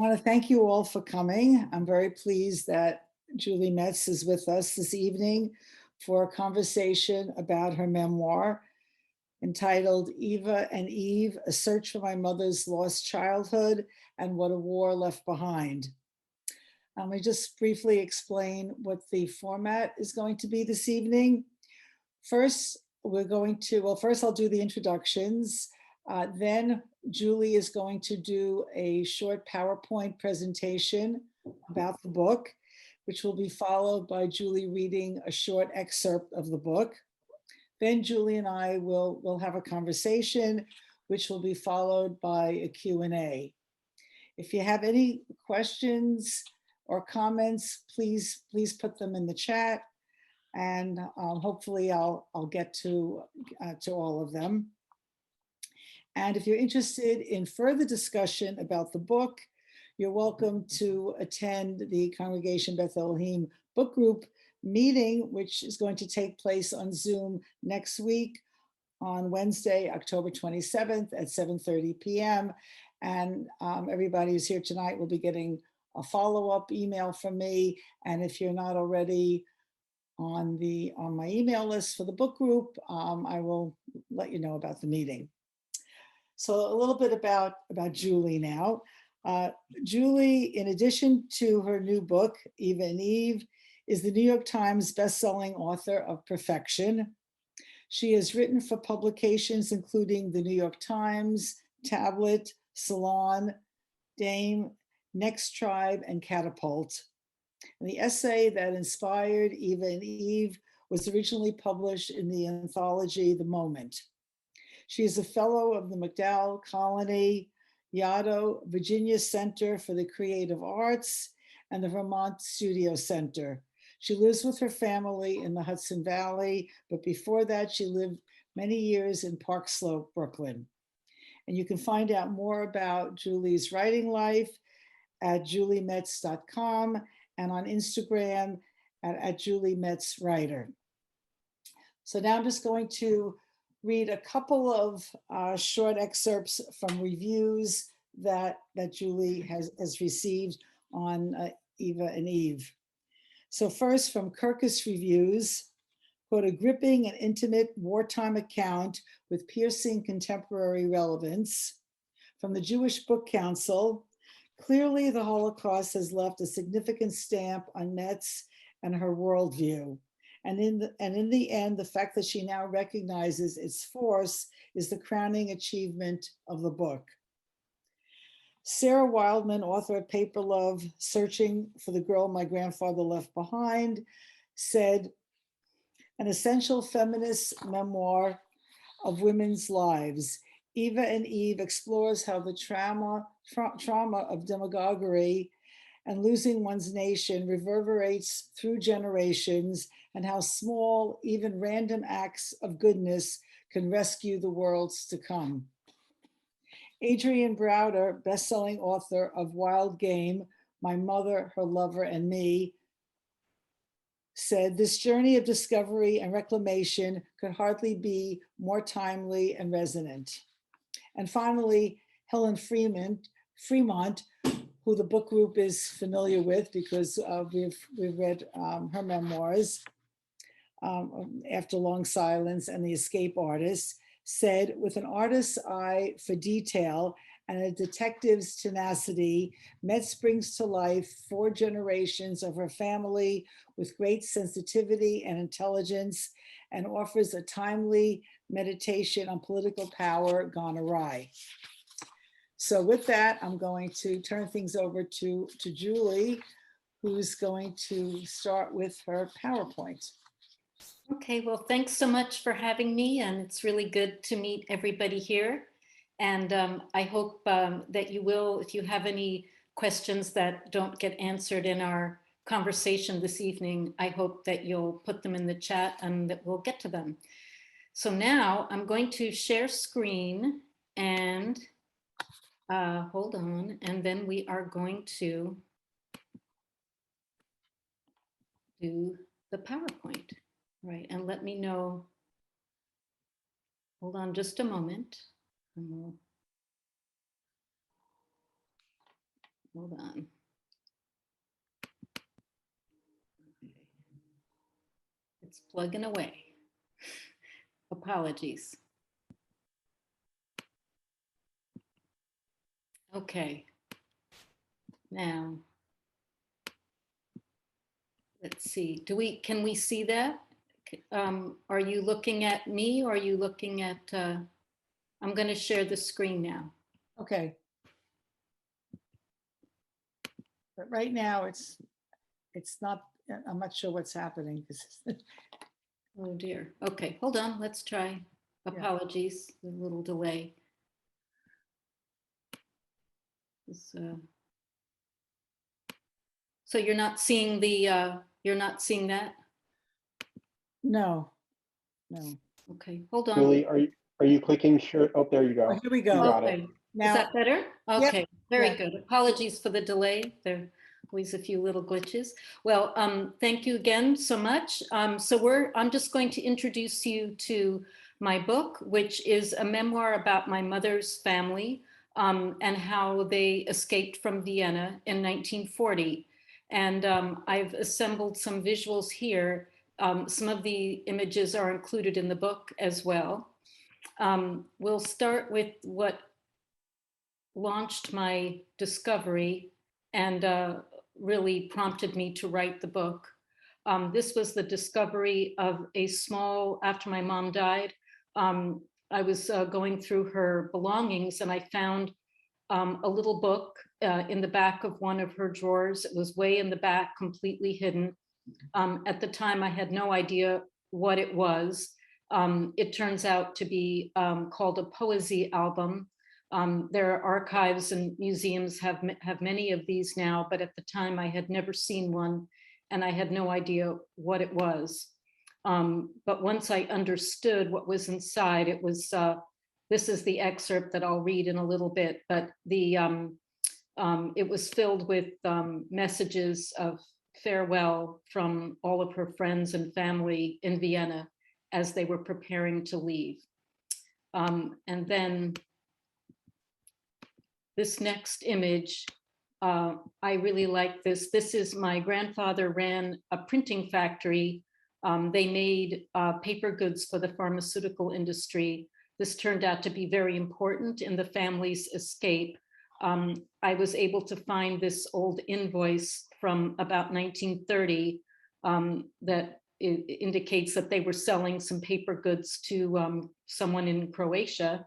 want to thank you all for coming. I'm very pleased that Julie Metz is with us this evening for a conversation about her memoir entitled Eva and Eve, A Search for My Mother's Lost Childhood and What a War Left Behind. Let me just briefly explain what the format is going to be this evening. First, first I'll do the introductions. Then Julie is going to do a short PowerPoint presentation about the book, which will be followed by Julie reading a short excerpt of the book. Then Julie and I will have a conversation, which will be followed by a Q&A. If you have any questions or comments, please put them in the chat, and hopefully I'll get to all of them. And if you're interested in further discussion about the book, you're welcome to attend the Congregation Beth Elohim Book Group meeting, which is going to take place on Zoom next week on Wednesday, October 27th at 7:30 p.m. And everybody who's here tonight will be getting a follow-up email from me. And if you're not already on my email list for the book group, I will let you know about the meeting. So a little bit about Julie now. Julie, in addition to her new book, Eva and Eve, is the New York Times bestselling author of Perfection. She has written for publications including the New York Times, Tablet, Salon, Dame, Next Tribe, and Catapult. And the essay that inspired Eva and Eve was originally published in the anthology The Moment. She is a fellow of the MacDowell Colony, Yaddo, Virginia Center for the Creative Arts, and the Vermont Studio Center. She lives with her family in the Hudson Valley, but before that, she lived many years in Park Slope, Brooklyn. And you can find out more about Julie's writing life at juliemetz.com and on Instagram at juliemetzwriter. So now I'm just going to read a couple of short excerpts from reviews that Julie has received on Eva and Eve. So first, from Kirkus Reviews, quote, a gripping and intimate wartime account with piercing contemporary relevance. From the Jewish Book Council, clearly the Holocaust has left a significant stamp on Metz and her worldview. And in the end, the fact that she now recognizes its force is the crowning achievement of the book. Sarah Wildman, author of Paper Love, Searching for the Girl My Grandfather Left Behind, said, an essential feminist memoir of women's lives. Eva and Eve explores how the trauma of demagoguery and losing one's nation reverberates through generations, and how small, even random acts of goodness can rescue the worlds to come. Adrienne Browder, best-selling author of Wild Game, My Mother, Her Lover, and Me, said, this journey of discovery and reclamation could hardly be more timely and resonant. And finally, Helen Fremont, who the book group is familiar with because we've read her memoirs, After Long Silence and The Escape Artist, said, with an artist's eye for detail and a detective's tenacity, Metz brings to life 4 generations of her family with great sensitivity and intelligence, and offers a timely meditation on political power gone awry. So with that, I'm going to turn things over to Julie, who's going to start with her PowerPoint. Okay, well, thanks so much for having me, and it's really good to meet everybody here. And I hope that you will, if you have any questions that don't get answered in our conversation this evening, I hope that you'll put them in the chat and that we'll get to them. So now I'm going to share screen and hold on, and then we are going to do the PowerPoint. Right, and let me know, hold on just a moment. Hold on. It's plugging away. Apologies. Okay. Now, let's see. Can we see that? Are you looking at me or are you looking at, I'm going to share the screen now. Okay. But right now it's not, I'm not sure what's happening. Oh dear. Okay, hold on. Let's try. Apologies, a little delay. So you're not seeing the, you're not seeing that? No, no. Okay, hold on. Julie, are you clicking share? Oh, there you go. Oh, here we You go. got Okay. it. Is Now, that better? Yep. Okay, very Yeah. good. Apologies for the delay. There are always a few little glitches. Well, thank you again so much. I'm just going to introduce you to my book, which is a memoir about my mother's family and how they escaped from Vienna in 1940. And I've assembled some visuals here. Some of the images are included in the book as well. We'll start with what launched my discovery and really prompted me to write the book. This was the discovery of a small, after my mom died, I was going through her belongings and I found a little book in the back of one of her drawers. It was way in the back, completely hidden. At the time, I had no idea what it was. It turns out to be called a poesy album. There are archives and museums have many of these now, but at the time I had never seen one and I had no idea what it was. But once I understood what was inside, it was, this is the excerpt that I'll read in a little bit, but it was filled with messages of farewell from all of her friends and family in Vienna as they were preparing to leave. And then this next image, I really like this. This is my grandfather ran a printing factory. They made paper goods for the pharmaceutical industry. This turned out to be very important in the family's escape. I was able to find this old invoice from about 1930 that indicates that they were selling some paper goods to someone in Croatia.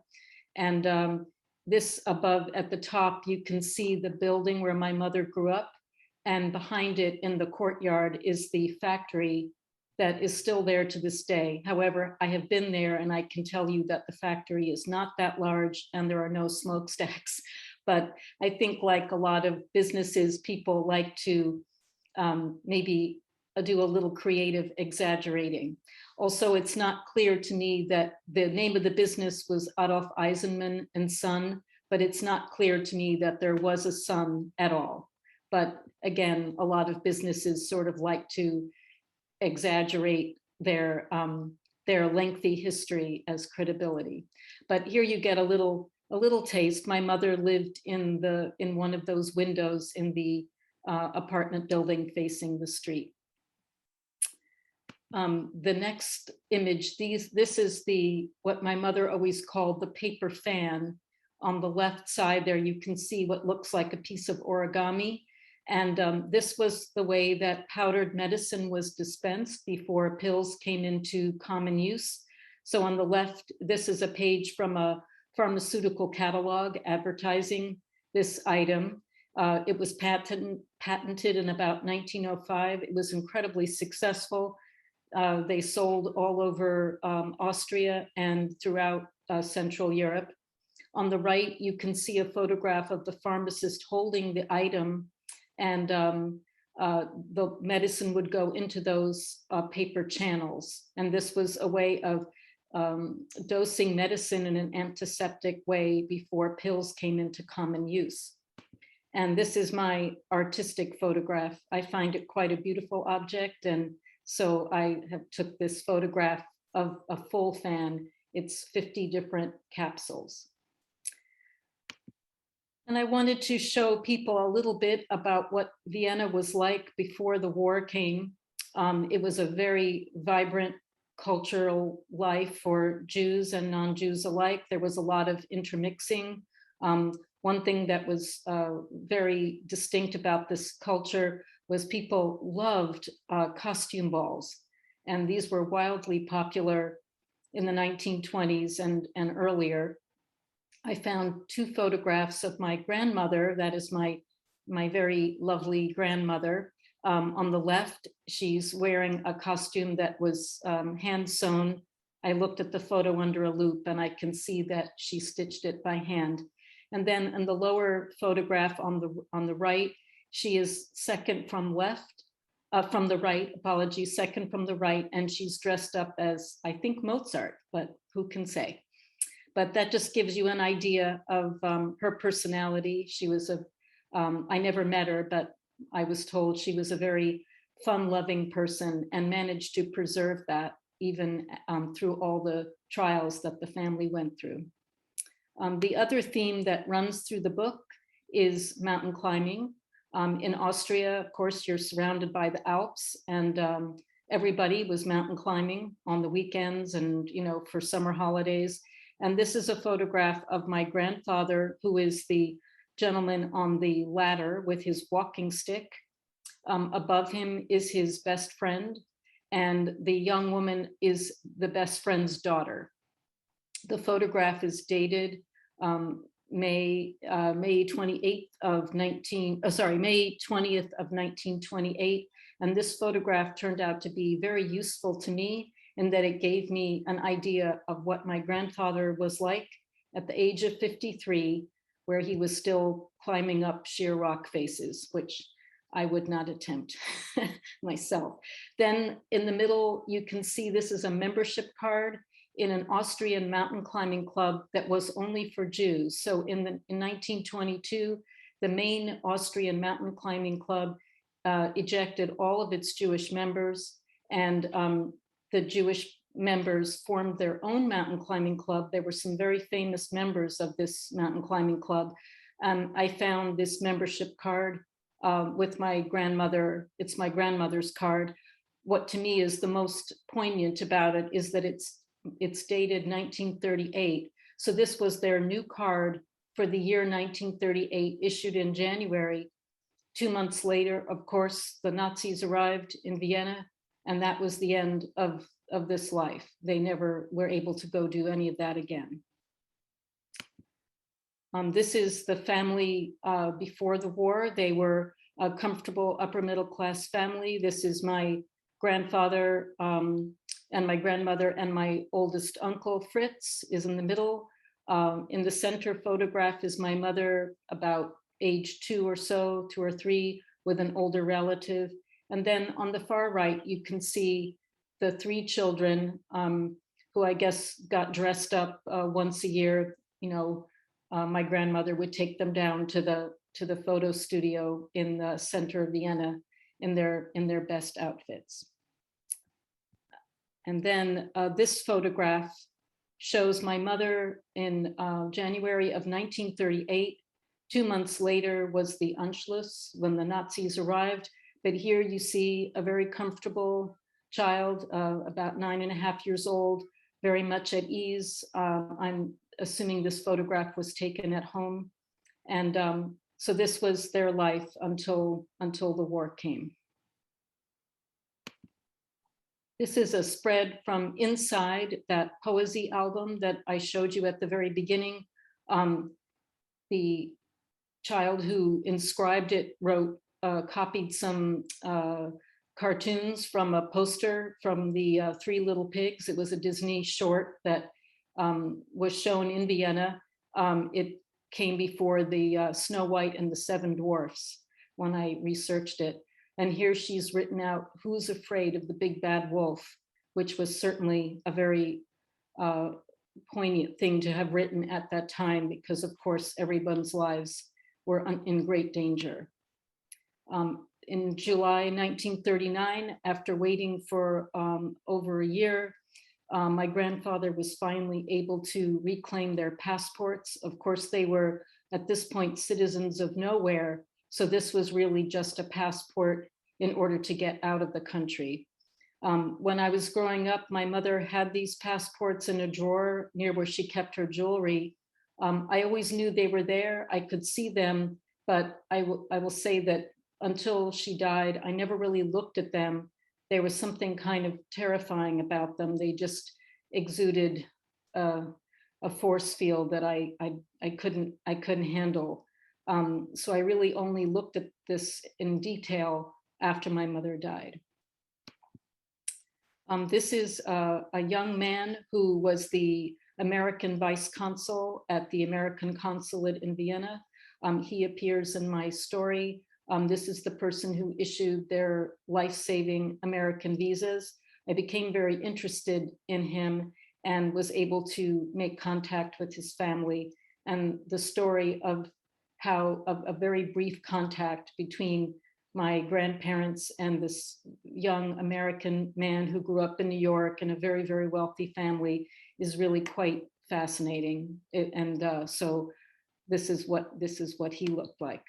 And this above at the top, you can see the building where my mother grew up. And behind it in the courtyard is the factory that is still there to this day. However, I have been there and I can tell you that the factory is not that large and there are no smokestacks. But I think like a lot of businesses, people like to maybe do a little creative exaggerating. Also, it's not clear to me that the name of the business was Adolf Eisenman and Son, but it's not clear to me that there was a son at all. But again, a lot of businesses sort of like to exaggerate their lengthy history as credibility. But here you get a little taste. My mother lived in one of those windows in the apartment building facing the street. The next image, this is what my mother always called the paper fan. On the left side there, you can see what looks like a piece of origami. And this was the way that powdered medicine was dispensed before pills came into common use. So on the left, this is a page from a pharmaceutical catalog advertising this item. It was patented in about 1905. It was incredibly successful. They sold all over Austria and throughout Central Europe. On the right, you can see a photograph of the pharmacist holding the item, and the medicine would go into those paper channels. And this was a way of dosing medicine in an antiseptic way before pills came into common use. And this is my artistic photograph. I find it quite a beautiful object, and so I have took this photograph of a full fan. It's 50 different capsules. And I wanted to show people a little bit about what Vienna was like before the war came. It was a very vibrant cultural life for Jews and non-Jews alike. There was a lot of intermixing. One thing that was very distinct about this culture was people loved costume balls. And these were wildly popular in the 1920s and earlier. I found 2 photographs of my grandmother. That is my very lovely grandmother. On the left, she's wearing a costume that was hand sewn. I looked at the photo under a loop and I can see that she stitched it by hand. And then in the lower photograph on the right, she is second from left, from the right, apologies, second from the right, and she's dressed up as, I think, Mozart, but who can say? But that just gives you an idea of her personality. She was I never met her, but I was told she was a very fun-loving person and managed to preserve that even through all the trials that the family went through. The other theme that runs through the book is mountain climbing. In Austria, of course, you're surrounded by the Alps, and everybody was mountain climbing on the weekends and, you know, for summer holidays. And this is a photograph of my grandfather, who is the gentleman on the ladder with his walking stick. Above him is his best friend, and the young woman is the best friend's daughter. The photograph is dated May 28th of May 20th of 1928. And this photograph turned out to be very useful to me in that it gave me an idea of what my grandfather was like at the age of 53, where he was still climbing up sheer rock faces, which I would not attempt myself. Then in the middle, you can see this is a membership card in an Austrian mountain climbing club that was only for Jews. So in 1922, the main Austrian mountain climbing club ejected all of its Jewish members, and the Jewish members formed their own mountain climbing club. There were some very famous members of this mountain climbing club. I found this membership card with my grandmother. It's my grandmother's card. What to me is the most poignant about it is that it's dated 1938. So this was their new card for the year 1938, issued in January. 2 months later, of course, the Nazis arrived in Vienna, and that was the end of this life. They never were able to go do any of that again. This is the family before the war. They were a comfortable upper middle class family. This is my grandfather and my grandmother, and my oldest uncle, Fritz, is in the middle. In the center photograph is my mother, about age 2 or so, 2 or 3, with an older relative. And then on the far right, you can see the 3 children who I guess got dressed up once a year. You know, my grandmother would take them down to the photo studio in the center of Vienna in their best outfits. And then this photograph shows my mother in January of 1938. 2 months later was the Anschluss, when the Nazis arrived. But here you see a very comfortable child, about 9.5 years old, very much at ease. I'm assuming this photograph was taken at home. And so this was their life until the war came. This is a spread from inside that poesy album that I showed you at the very beginning. The child who inscribed it copied some cartoons from a poster from the 3 Little Pigs. It was a Disney short that was shown in Vienna. It came before the Snow White and the 7 Dwarfs when I researched it. And here she's written out, "Who's afraid of the big bad wolf?" which was certainly a very poignant thing to have written at that time, because of course everyone's lives were in great danger. In July 1939, after waiting for over a year, my grandfather was finally able to reclaim their passports. Of course, they were at this point, citizens of nowhere. So this was really just a passport in order to get out of the country. When I was growing up, my mother had these passports in a drawer near where she kept her jewelry. I always knew they were there. I could see them, but I will say that until she died, I never really looked at them. There was something kind of terrifying about them. They just exuded a force field that I couldn't handle. So I really only looked at this in detail after my mother died. This is a young man who was the American vice consul at the American consulate in Vienna. He appears in my story. This is the person who issued their life-saving American visas. I became very interested in him and was able to make contact with his family, and the story of how a very brief contact between my grandparents and this young American man who grew up in New York in a very, very wealthy family is really quite fascinating. So this is what he looked like.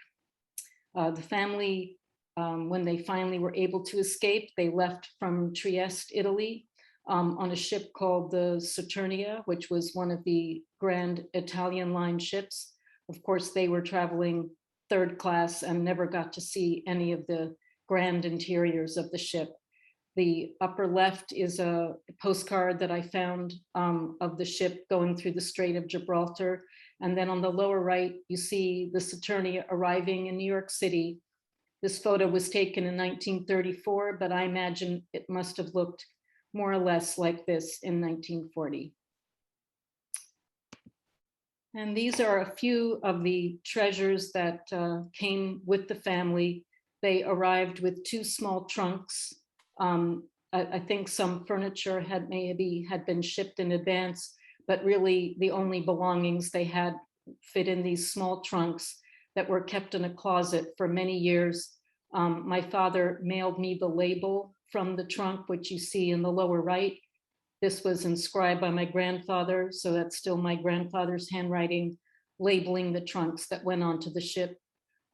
The family, when they finally were able to escape, they left from Trieste, Italy, on a ship called the Saturnia, which was one of the Grand Italian line ships. Of course, they were traveling third class and never got to see any of the grand interiors of the ship. The upper left is a postcard that I found of the ship going through the Strait of Gibraltar. And then on the lower right, you see the Saturnia arriving in New York City. This photo was taken in 1934, but I imagine it must have looked more or less like this in 1940. And these are a few of the treasures that came with the family. They arrived with 2 small trunks. I think some furniture had been shipped in advance, but really the only belongings they had fit in these small trunks that were kept in a closet for many years. My father mailed me the label from the trunk, which you see in the lower right. This was inscribed by my grandfather, so that's still my grandfather's handwriting, labeling the trunks that went onto the ship.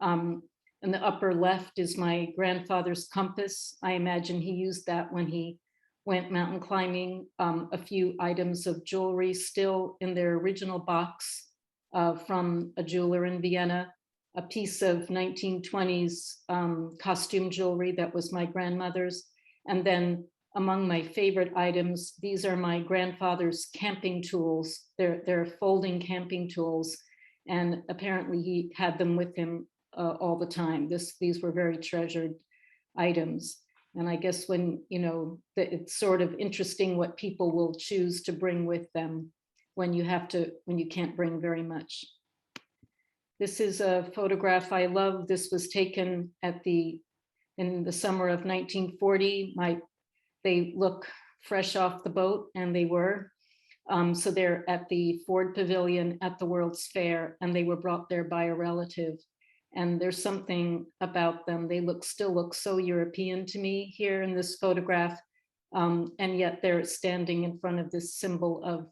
In the upper left is my grandfather's compass. I imagine he used that when he went mountain climbing. A few items of jewelry still in their original box from a jeweler in Vienna, a piece of 1920s costume jewelry that was my grandmother's. And then among my favorite items, these are my grandfather's camping tools. They're folding camping tools. And apparently he had them with him all the time. These were very treasured items. And I guess when, it's sort of interesting what people will choose to bring with them when you can't bring very much. This is a photograph I love. This was taken in the summer of 1940. They look fresh off the boat, and they were. So they're at the Ford Pavilion at the World's Fair, and they were brought there by a relative. And there's something about them. They still look so European to me here in this photograph. And yet they're standing in front of this symbol of,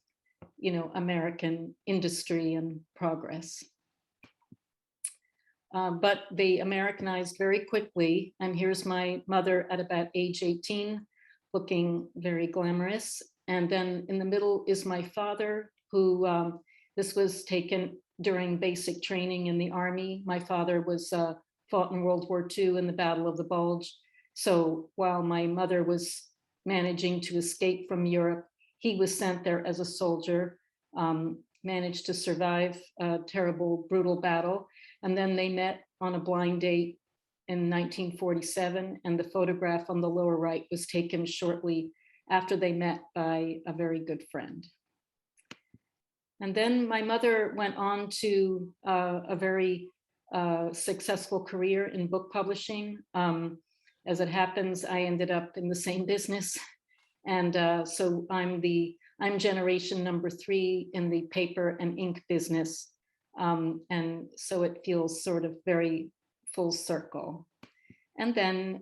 American industry and progress. But they Americanized very quickly. And here's my mother at about age 18, looking very glamorous. And then in the middle is my father, who this was taken during basic training in the Army. My father was fought in World War II in the Battle of the Bulge. So while my mother was managing to escape from Europe, he was sent there as a soldier, managed to survive a terrible, brutal battle. And then they met on a blind date in 1947. And the photograph on the lower right was taken shortly after they met by a very good friend. And then my mother went on to a very successful career in book publishing. As it happens, I ended up in the same business. And so I'm generation number 3 in the paper and ink business. And so it feels sort of very full circle. And then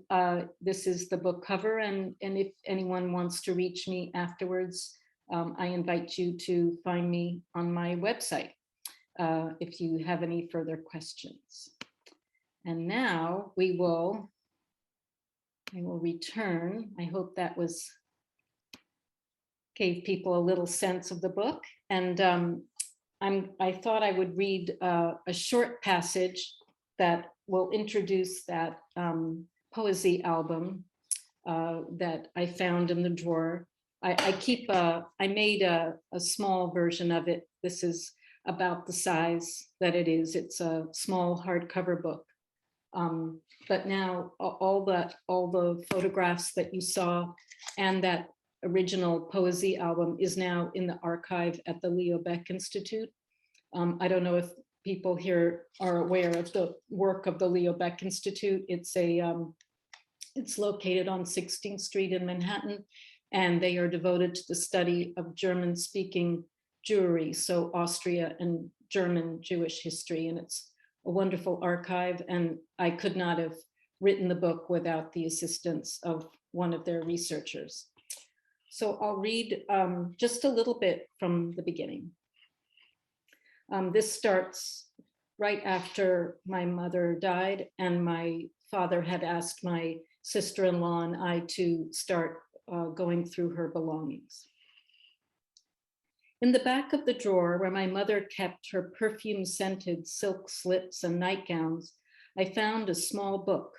this is the book cover. And if anyone wants to reach me afterwards, I invite you to find me on my website. if you have any further questions. And now I will return. I hope that gave people a little sense of the book. And I thought I would read a short passage that will introduce that poesy album that I found in the drawer. I made a small version of it. This is about the size that it is. It's a small hardcover book. But now all the photographs that you saw and that original poesy album is now in the archive at the Leo Baeck Institute. I don't know if people here are aware of the work of the Leo Baeck Institute. It's located on 16th Street in Manhattan, and they are devoted to the study of German-speaking Jewry, so Austria and German Jewish history. And it's a wonderful archive, and I could not have written the book without the assistance of one of their researchers. So I'll read just a little bit from the beginning. This starts right after my mother died, and my father had asked my sister-in-law and I to start going through her belongings. In the back of the drawer where my mother kept her perfume-scented silk slips and nightgowns, I found a small book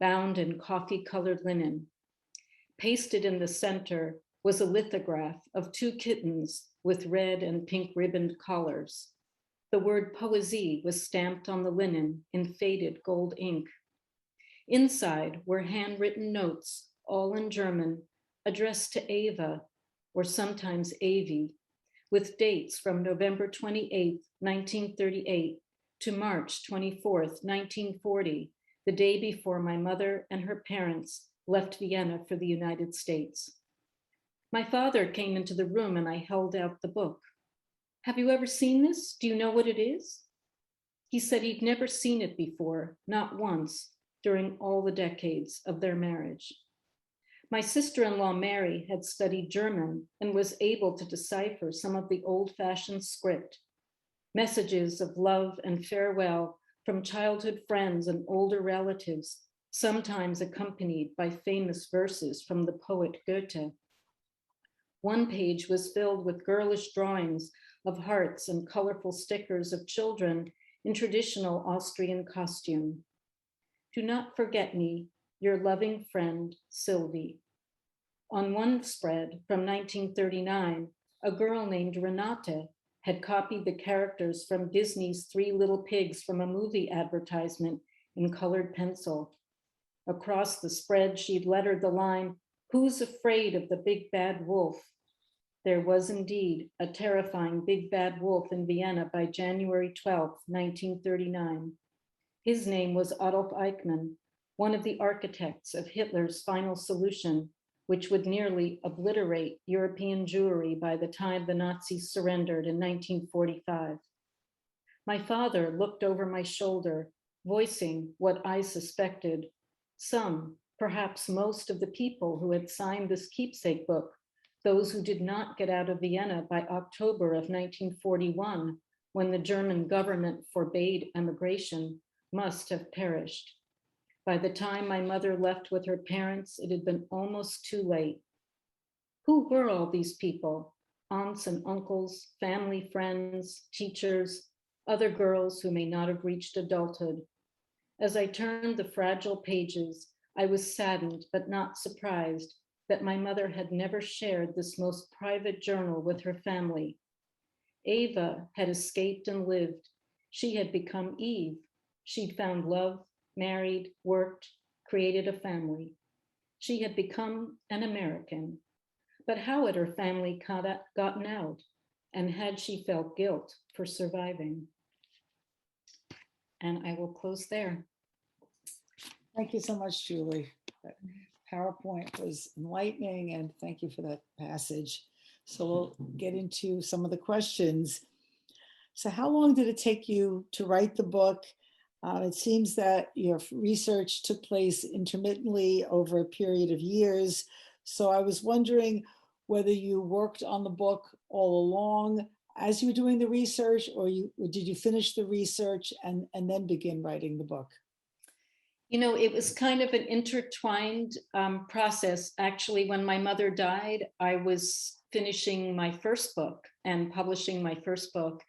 bound in coffee-colored linen. Pasted in the center was a lithograph of two kittens with red and pink ribboned collars. The word poesie was stamped on the linen in faded gold ink. Inside were handwritten notes, all in German, addressed to Eva, or sometimes Avi, with dates from November 28, 1938 to March 24, 1940, the day before my mother and her parents left Vienna for the United States. My father came into the room and I held out the book. "Have you ever seen this? Do you know what it is?" He said he'd never seen it before, not once, during all the decades of their marriage. My sister-in-law Mary had studied German and was able to decipher some of the old-fashioned script, messages of love and farewell from childhood friends and older relatives, sometimes accompanied by famous verses from the poet Goethe. One page was filled with girlish drawings of hearts and colorful stickers of children in traditional Austrian costume. "Do not forget me, your loving friend, Sylvie." On one spread from 1939, a girl named Renate had copied the characters from Disney's Three Little Pigs from a movie advertisement in colored pencil. Across the spread, she'd lettered the line, "Who's afraid of the big bad wolf?" There was indeed a terrifying big bad wolf in Vienna by January 12, 1939. His name was Adolf Eichmann, one of the architects of Hitler's final solution, which would nearly obliterate European Jewry by the time the Nazis surrendered in 1945. My father looked over my shoulder, voicing what I suspected. Some, perhaps most of the people who had signed this keepsake book, those who did not get out of Vienna by October of 1941, when the German government forbade emigration, must have perished. By the time my mother left with her parents, it had been almost too late. Who were all these people? Aunts and uncles, family friends, teachers, other girls who may not have reached adulthood. As I turned the fragile pages, I was saddened but not surprised that my mother had never shared this most private journal with her family. Ava had escaped and lived. She had become Eve. She'd found love, married, worked, created a family. She had become an American. But how had her family gotten out? And had she felt guilt for surviving? And I will close there. Thank you so much, Julie. That PowerPoint was enlightening, and thank you for that passage. So we'll get into some of the questions. So how long did it take you to write the book? It seems that your research took place intermittently over a period of years. So I was wondering whether you worked on the book all along, as you were doing the research, or did you finish the research and then begin writing the book? You know, it was kind of an intertwined process. Actually, when my mother died, I was finishing my first book and publishing my first book.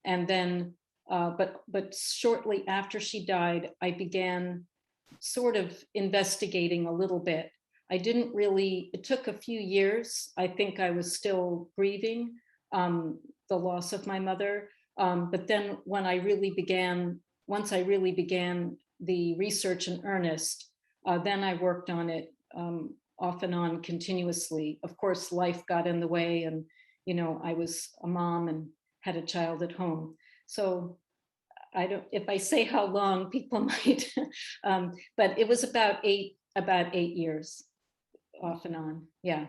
And then, but shortly after she died, I began sort of investigating a little bit. I didn't really, it took a few years. I think I was still grieving the loss of my mother. But then when I really began, once I really began the research in earnest, then I worked on it off and on continuously. Of course, life got in the way, and you know, I was a mom and had a child at home. So I don't, if I say how long, people might, but it was about eight years off and on. Yeah.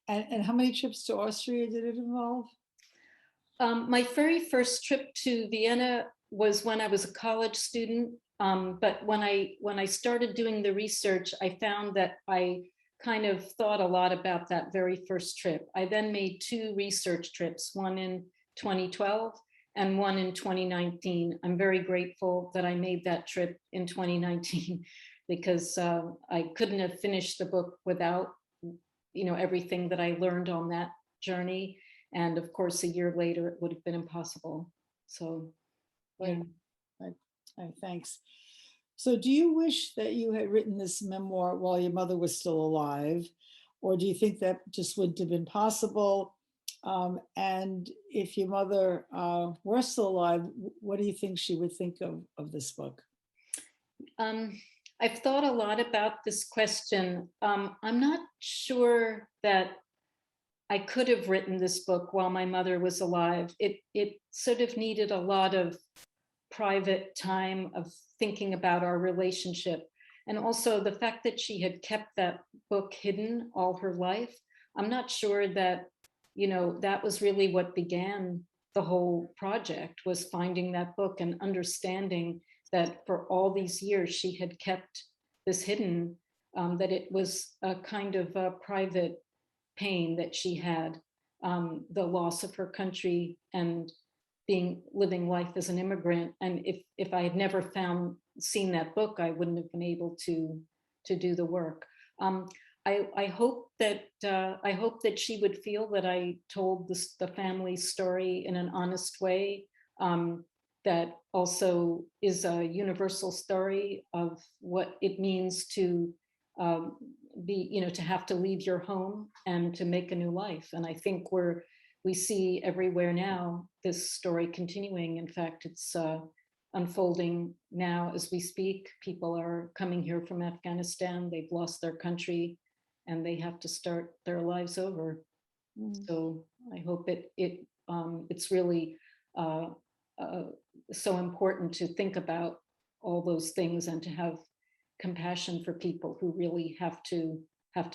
And how many trips to Austria did it involve? My very first trip to Vienna was when I was a college student. But when I started doing the research, I found that I kind of thought a lot about that very first trip. I then made two research trips, one in 2012 and one in 2019. I'm very grateful that I made that trip in 2019 because I couldn't have finished the book without, you know, everything that I learned on that journey. And of course, a year later, it would have been impossible. So, yeah. Thanks. So do you wish that you had written this memoir while your mother was still alive? Or do you think that just wouldn't have been possible? And if your mother were still alive, what do you think she would think of this book? I've thought a lot about this question. I'm not sure that I could have written this book while my mother was alive. It sort of needed a lot of private time of thinking about our relationship. And also the fact that she had kept that book hidden all her life. I'm not sure that, you know, that was really what began the whole project, was finding that book and understanding that for all these years she had kept this hidden, that it was a kind of a private pain that she had, the loss of her country and living life as an immigrant. And if I had never seen that book, I wouldn't have been able to do the work. I hope that she would feel that I told the family's story in an honest way, that also is a universal story of what it means to be, you know, to have to leave your home and to make a new life. And I think we see everywhere now this story continuing. In fact, it's unfolding now as we speak. People are coming here from Afghanistan. They've lost their country and they have to start their lives over. So I hope it's really so important to think about all those things and to have compassion for people who really have to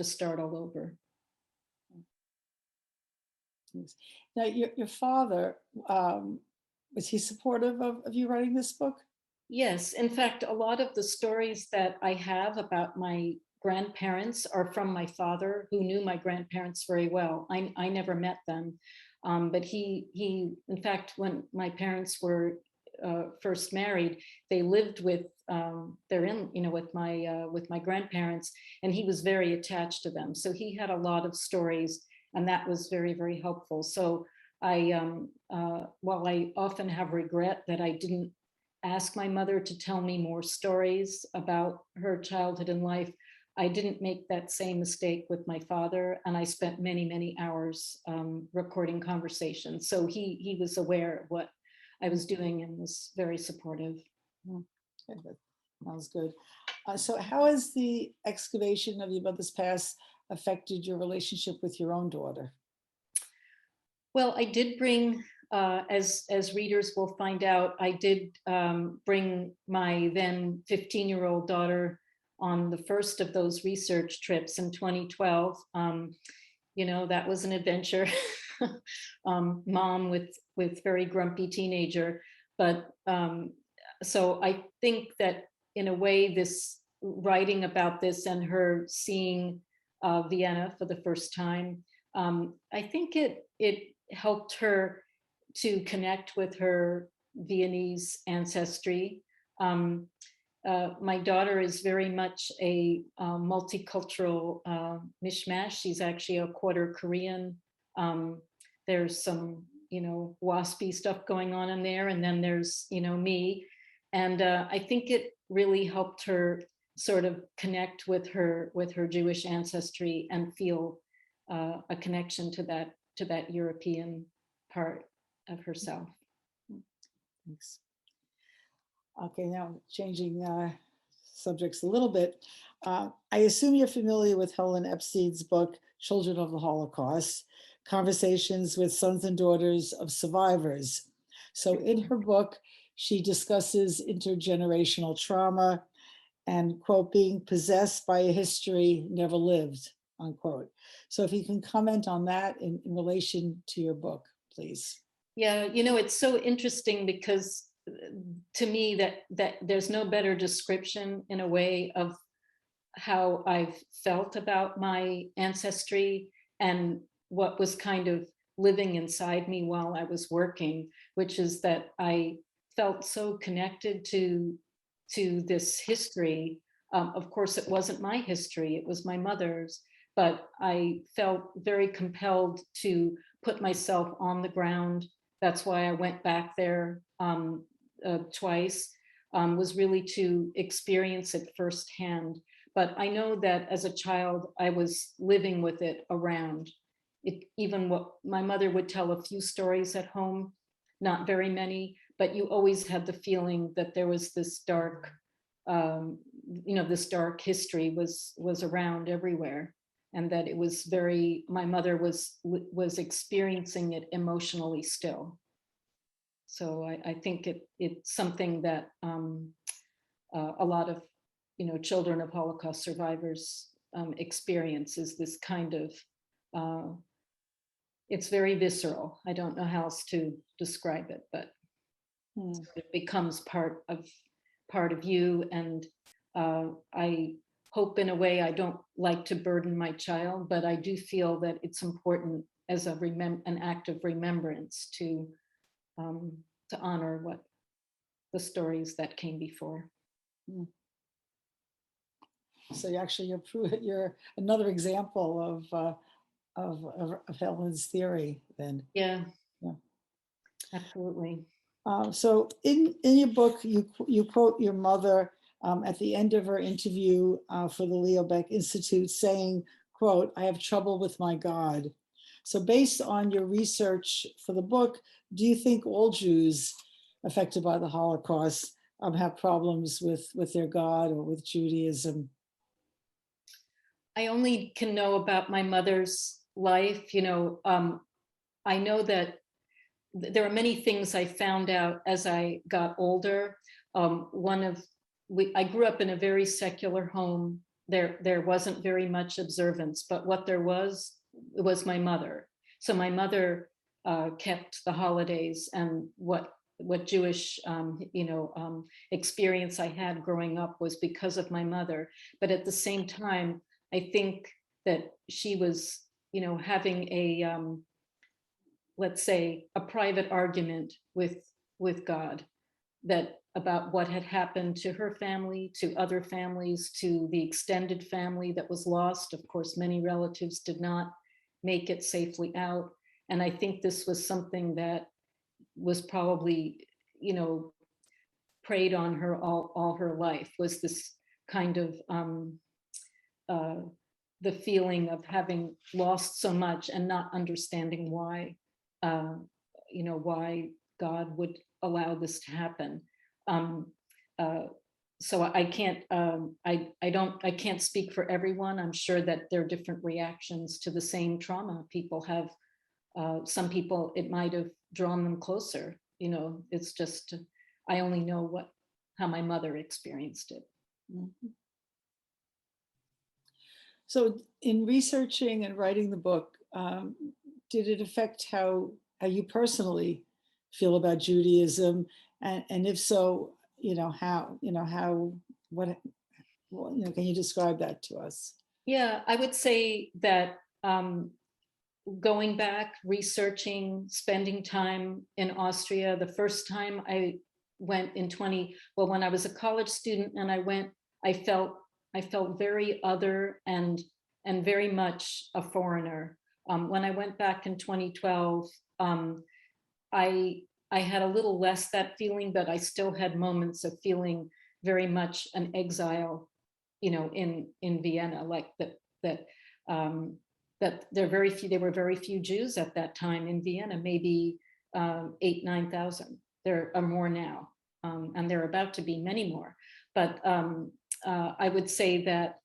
start all over. Now, your father, was he supportive of you writing this book? Yes, in fact, a lot of the stories that I have about my grandparents are from my father, who knew my grandparents very well. I never met them, but he, in fact, when my parents were first married, they lived with with my grandparents, and he was very attached to them. So he had a lot of stories, and that was very, very helpful. So while I often have regret that I didn't ask my mother to tell me more stories about her childhood and life, I didn't make that same mistake with my father, and I spent many, many hours recording conversations. So he was aware of what I was doing and was very supportive. That sounds good. So how has the excavation of your mother's past affected your relationship with your own daughter? Well, I did bring, as readers will find out, I did bring my then 15-year-old daughter on the first of those research trips in 2012. You know, that was an adventure. Mom with very grumpy teenager. But so I think that in a way, this writing about this and her seeing Vienna for the first time, I think it helped her to connect with her Viennese ancestry. My daughter is very much a multicultural mishmash. She's actually a quarter Korean. There's some, waspy stuff going on in there. And then there's, me. And I think it really helped her sort of connect with her Jewish ancestry and feel a connection to that European part of herself. Thanks. Okay, now changing subjects a little bit. I assume you're familiar with Helen Epstein's book, Children of the Holocaust, Conversations with Sons and Daughters of Survivors. So in her book, she discusses intergenerational trauma and, quote, being possessed by a history never lived, unquote. So if you can comment on that in relation to your book, please. Yeah, it's so interesting because to me that there's no better description in a way of how I've felt about my ancestry and what was kind of living inside me while I was working, which is that I felt so connected to this history. Of course, it wasn't my history, it was my mother's, but I felt very compelled to put myself on the ground. That's why I went back there twice, was really to experience it firsthand. But I know that as a child, I was living with it around. Even what my mother would tell a few stories at home, not very many, but you always had the feeling that there was this dark, this dark history was around everywhere, and that it was my mother was experiencing it emotionally still. So I think it's something that a lot of children of Holocaust survivors experience, is this kind of it's very visceral. I don't know how else to describe it, but it becomes part of you. And I hope, in a way, I don't like to burden my child, but I do feel that it's important as an act of remembrance to honor what the stories that came before. So you're another example of Helen's theory then. Yeah. Absolutely. So in your book, you quote your mother at the end of her interview for the Leo Baeck Institute saying, quote, "I have trouble with my God." So based on your research for the book, do you think all Jews affected by the Holocaust have problems with their God or with Judaism? I only can know about my mother's life. I know that there are many things I found out as I got older. I grew up in a very secular home. There wasn't very much observance, but what there was, it was my mother. So my mother kept the holidays, and what Jewish experience I had growing up was because of my mother. But at the same time, I think that she was, having a let's say a private argument with God, that about what had happened to her family, to other families, to the extended family that was lost. Of course, many relatives did not make it safely out. And I think this was something that was probably, preyed on her all her life, was this kind of the feeling of having lost so much and not understanding why, why God would allow this to happen. So I can't, I can't speak for everyone. I'm sure that there are different reactions to the same trauma. People have, some people, it might have drawn them closer. It's just, I only know how my mother experienced it. Mm-hmm. So in researching and writing the book, did it affect how you personally feel about Judaism? And if so, how, can you describe that to us? Yeah, I would say that going back, researching, spending time in Austria. The first time I went when I was a college student and I went, I felt very other and very much a foreigner. When I went back in 2012, I had a little less that feeling, but I still had moments of feeling very much an exile, in Vienna, like that there were very few Jews at that time in Vienna, maybe 8,000-9,000. There are more now, and there are about to be many more. But I would say that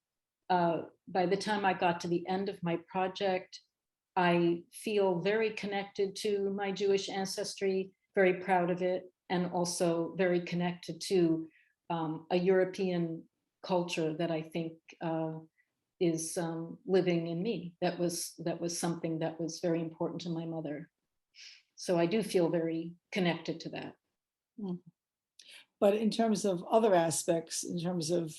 by the time I got to the end of my project, I feel very connected to my Jewish ancestry, very proud of it, and also very connected to a European culture that I think is living in me. That was something that was very important to my mother. So I do feel very connected to that. Mm. But in terms of other aspects, in terms of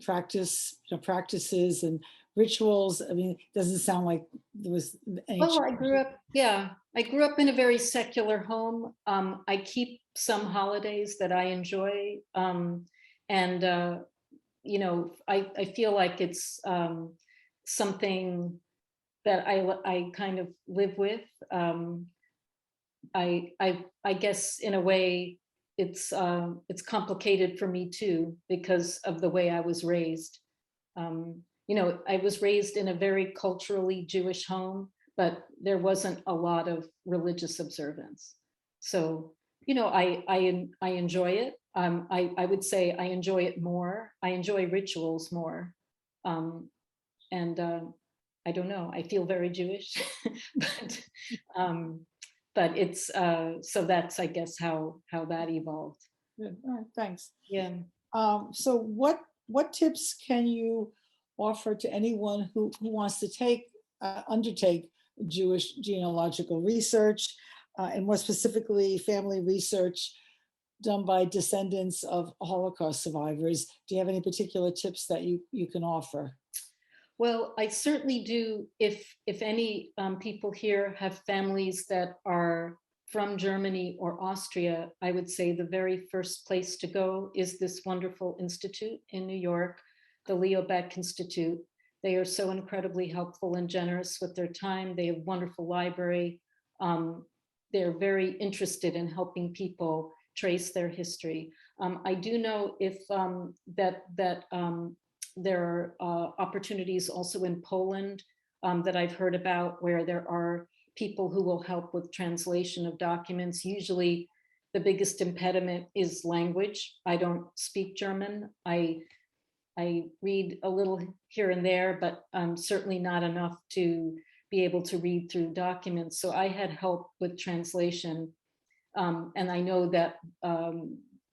practices and rituals, I mean, it doesn't sound like there was any Well, I change. grew up in a very secular home. I keep some holidays that I enjoy. And I feel like it's something that I kind of live with. I guess in a way it's complicated for me too, because of the way I was raised. I was raised in a very culturally Jewish home, but there wasn't a lot of religious observance. So, I enjoy it. I would say I enjoy it more. I enjoy rituals more. And I don't know, I feel very Jewish, but it's, so that's, I guess, how that evolved. Good. All right, thanks. Yeah. So what tips can you offer to anyone who wants to undertake Jewish genealogical research, and more specifically family research done by descendants of Holocaust survivors? Do you have any particular tips that you can offer? Well, I certainly do. If any people here have families that are from Germany or Austria, I would say the very first place to go is this wonderful institute in New York, the Leo Baeck Institute. They are so incredibly helpful and generous with their time. They have a wonderful library. They're very interested in helping people trace their history. I do know there are opportunities also in Poland that I've heard about, where there are people who will help with translation of documents. Usually the biggest impediment is language. I don't speak German. I read a little here and there, but certainly not enough to be able to read through documents. So I had help with translation. And I know that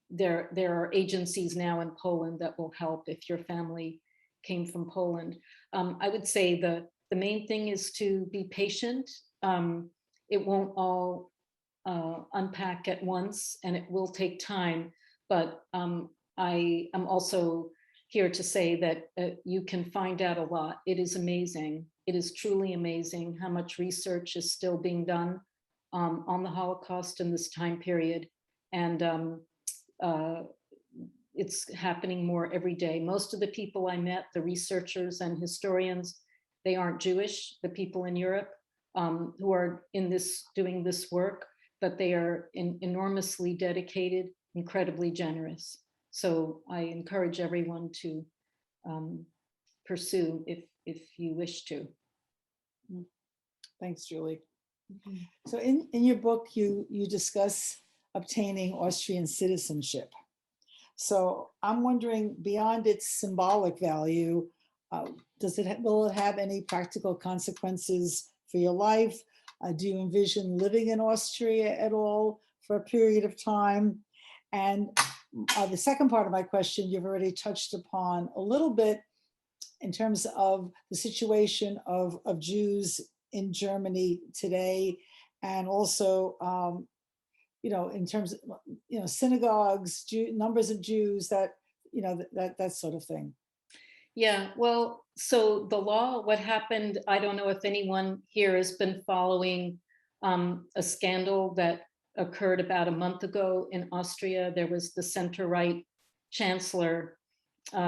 there are agencies now in Poland that will help if your family came from Poland. I would say the main thing is to be patient. It won't all unpack at once, and it will take time. But I am also here to say that you can find out a lot. It is amazing. It is truly amazing how much research is still being done on the Holocaust in this time period. And it's happening more every day. Most of the people I met, the researchers and historians, they aren't Jewish, the people in Europe who are doing this work, but they are enormously dedicated, incredibly generous. So I encourage everyone to pursue if you wish to. Thanks, Julie. So in your book, you discuss obtaining Austrian citizenship. So I'm wondering, beyond its symbolic value, will it have any practical consequences for your life? Do you envision living in Austria at all for a period of time? And the second part of my question, you've already touched upon a little bit in terms of the situation of Jews in Germany today, and also, in terms of, synagogues, numbers of Jews, that sort of thing. Yeah, well, so the law, what happened, I don't know if anyone here has been following a scandal that occurred about a month ago in Austria. There was the center-right chancellor,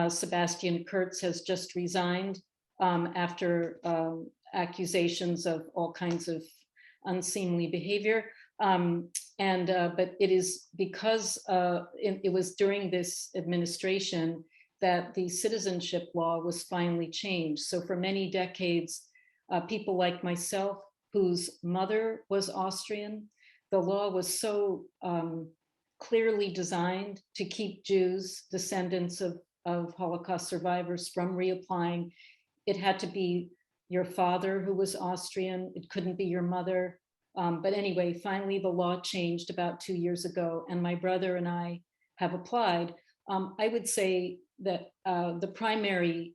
Sebastian Kurz, has just resigned after accusations of all kinds of unseemly behavior. But it is because it was during this administration that the citizenship law was finally changed. So for many decades, people like myself, whose mother was Austrian, the law was so clearly designed to keep Jews, descendants of Holocaust survivors, from reapplying. It had to be your father who was Austrian. It couldn't be your mother. But anyway, finally, the law changed about 2 years ago, and my brother and I have applied. I would say that the primary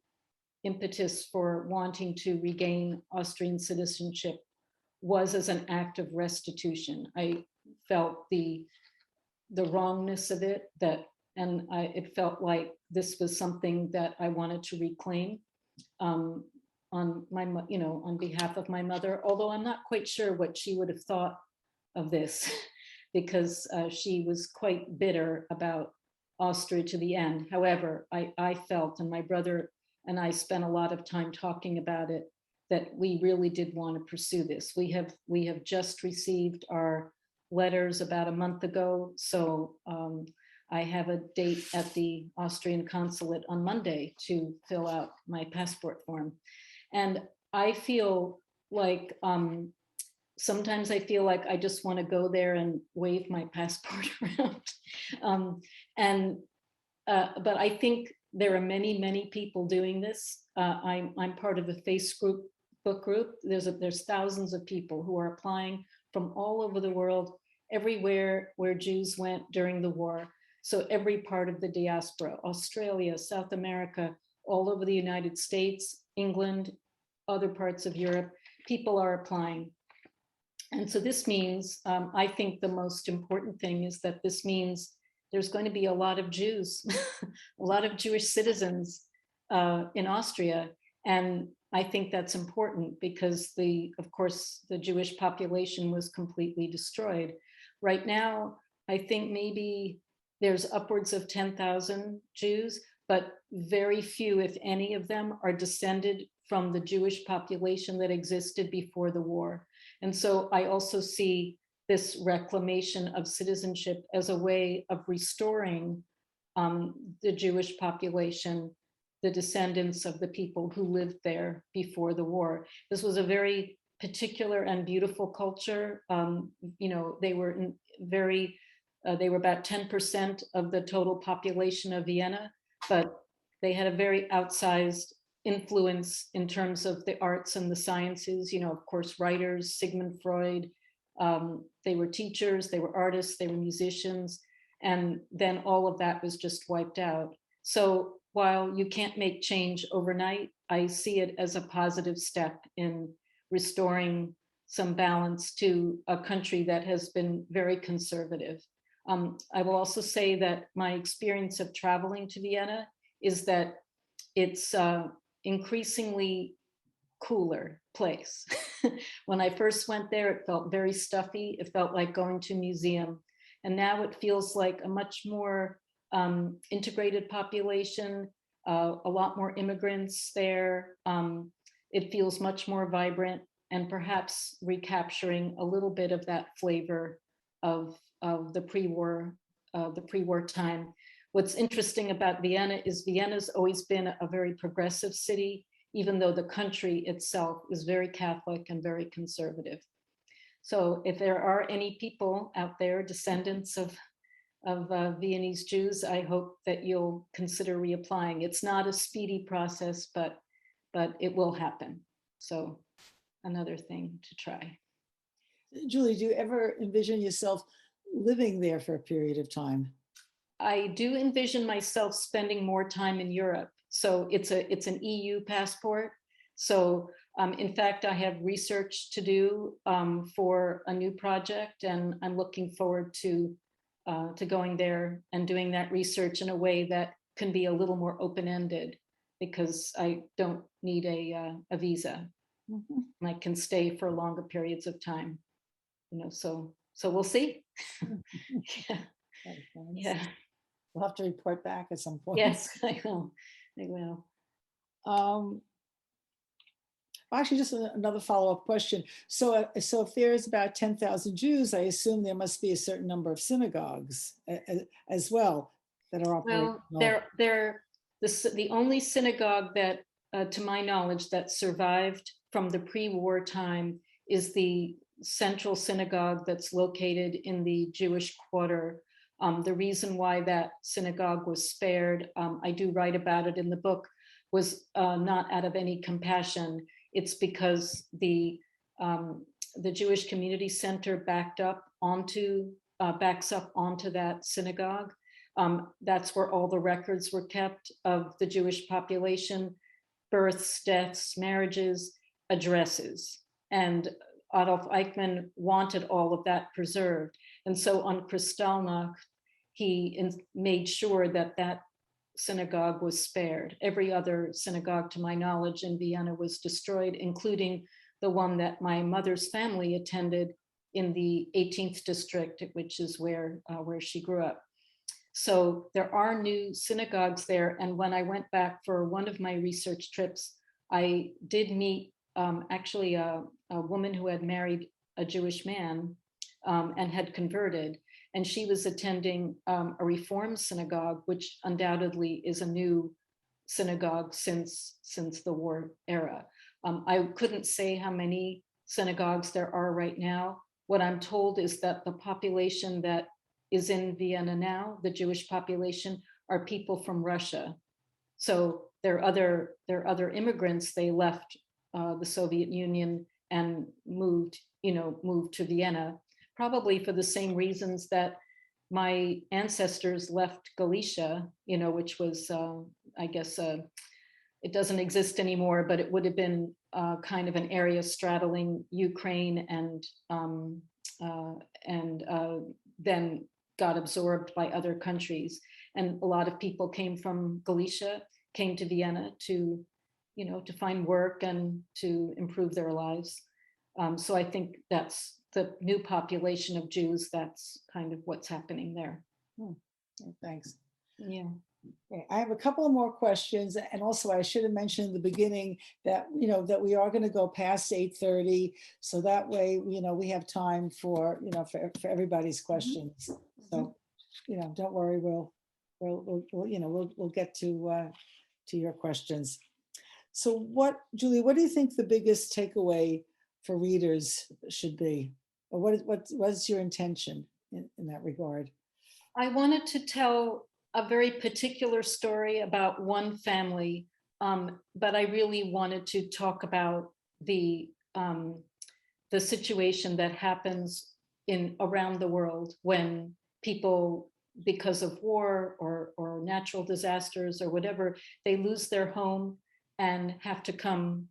impetus for wanting to regain Austrian citizenship was as an act of restitution. I felt the wrongness of it, it felt like this was something that I wanted to reclaim on on behalf of my mother. Although I'm not quite sure what she would have thought of this, because she was quite bitter about Austria to the end. However, I felt, and my brother and I spent a lot of time talking about it, that we really did want to pursue this. We have just received our letters about a month ago, so I have a date at the Austrian consulate on Monday to fill out my passport form. And I feel like sometimes I feel like I just want to go there and wave my passport around. But I think there are many people doing this. I'm part of the Facebook book group. There's thousands of people who are applying from all over the world, everywhere where Jews went during the war. So every part of the diaspora, Australia, South America, all over the United States, England, other parts of Europe, people are applying. And so this means, I think the most important thing is that this means there's going to be a lot of Jews, a lot of Jewish citizens in Austria. And I think that's important because of course, the Jewish population was completely destroyed. Right now, I think maybe there's upwards of 10,000 Jews, but very few, if any of them, are descended from the Jewish population that existed before the war. And so I also see this reclamation of citizenship as a way of restoring the Jewish population, the descendants of the people who lived there before the war. This was a very particular and beautiful culture. They were they were about 10% of the total population of Vienna, but they had a very outsized influence in terms of the arts and the sciences, of course, writers, Sigmund Freud. They were teachers, they were artists, they were musicians, and then all of that was just wiped out. So while you can't make change overnight, I see it as a positive step in restoring some balance to a country that has been very conservative. I will also say that my experience of traveling to Vienna is that it's increasingly cooler place. When I first went there, it felt very stuffy. It felt like going to a museum. And now it feels like a much more integrated population, a lot more immigrants there. It feels much more vibrant and perhaps recapturing a little bit of that flavor of the pre-war time. What's interesting about Vienna is Vienna's always been a very progressive city, even though the country itself is very Catholic and very conservative. So if there are any people out there, descendants of Viennese Jews, I hope that you'll consider reapplying. It's not a speedy process, but it will happen. So another thing to try. Julie, do you ever envision yourself living there for a period of time? I do envision myself spending more time in Europe. So it's an EU passport. So in fact, I have research to do for a new project, and I'm looking forward to going there and doing that research in a way that can be a little more open-ended. because I don't need a visa. Mhm. And I can stay for longer periods of time, so we'll see. Yeah, That's nice. yeah, We'll have to report back at some point. yes, I will. Um, Actually, just another follow-up question. So if there's about 10,000 Jews, I assume there must be a certain number of synagogues as well that are operational. Well, they're the only synagogue that, to my knowledge, that survived from the pre-war time is the central synagogue that's located in the Jewish quarter. The reason why that synagogue was spared, I do write about it in the book, was not out of any compassion. It's because the Jewish Community Center backs up onto that synagogue. That's where all the records were kept of the Jewish population, births, deaths, marriages, addresses. And Adolf Eichmann wanted all of that preserved. And so on Kristallnacht, he made sure that that synagogue was spared. Every other synagogue, to my knowledge, in Vienna was destroyed, including the one that my mother's family attended in the 18th district, which is where she grew up. So there are new synagogues there. And when I went back for one of my research trips, I did meet actually a woman who had married a Jewish man and had converted. And she was attending a Reform synagogue, which undoubtedly is a new synagogue since the war era. I couldn't say how many synagogues there are right now. What I'm told is that the population that is in Vienna now, the Jewish population, are people from Russia. So they're other immigrants. They left the Soviet Union and moved to Vienna, probably for the same reasons that my ancestors left Galicia, which was, I guess, it doesn't exist anymore, but it would have been kind of an area straddling Ukraine and then got absorbed by other countries. And a lot of people came from Galicia, came to Vienna to find work and to improve their lives. So I think that's the new population of Jews. That's kind of what's happening there. Thanks. Yeah. Okay, I have a couple of more questions, and also I should have mentioned in the beginning that that we are going to go past 8:30, so that way we have time for for everybody's questions. So don't worry, we'll get to your questions. So Julie, what do you think the biggest takeaway for readers should be, or what's your intention in that regard? I wanted to tell a very particular story about one family, but I really wanted to talk about the situation that happens around the world when people, because of war or natural disasters or whatever, they lose their home and have to come.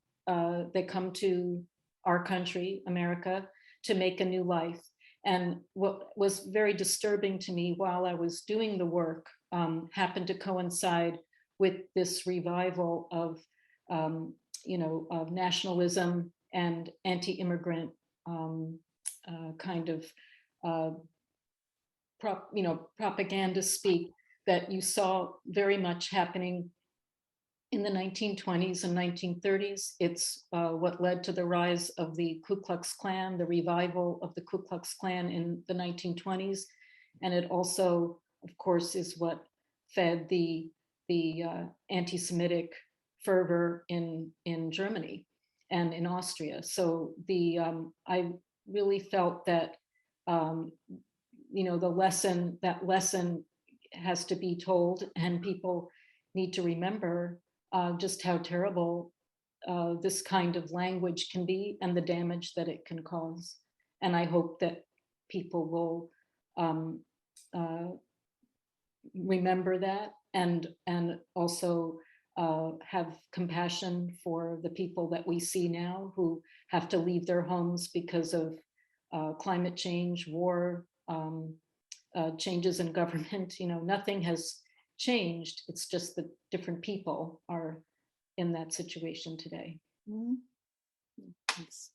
They come to our country, America, to make a new life. And what was very disturbing to me while I was doing the work happened to coincide with this revival of nationalism and anti-immigrant kind of propaganda speak that you saw very much happening in the 1920s and 1930s. It's what led to the rise of the Ku Klux Klan, the revival of the Ku Klux Klan in the 1920s. And it also, of course, is what fed the anti-Semitic fervor in Germany and in Austria. So I really felt that that lesson has to be told, and people need to remember just how terrible this kind of language can be and the damage that it can cause. And I hope that people will remember that and also have compassion for the people that we see now who have to leave their homes because of climate change, war, changes in government. Nothing has changed. It's just that different people are in that situation today. Mhm. Thanks.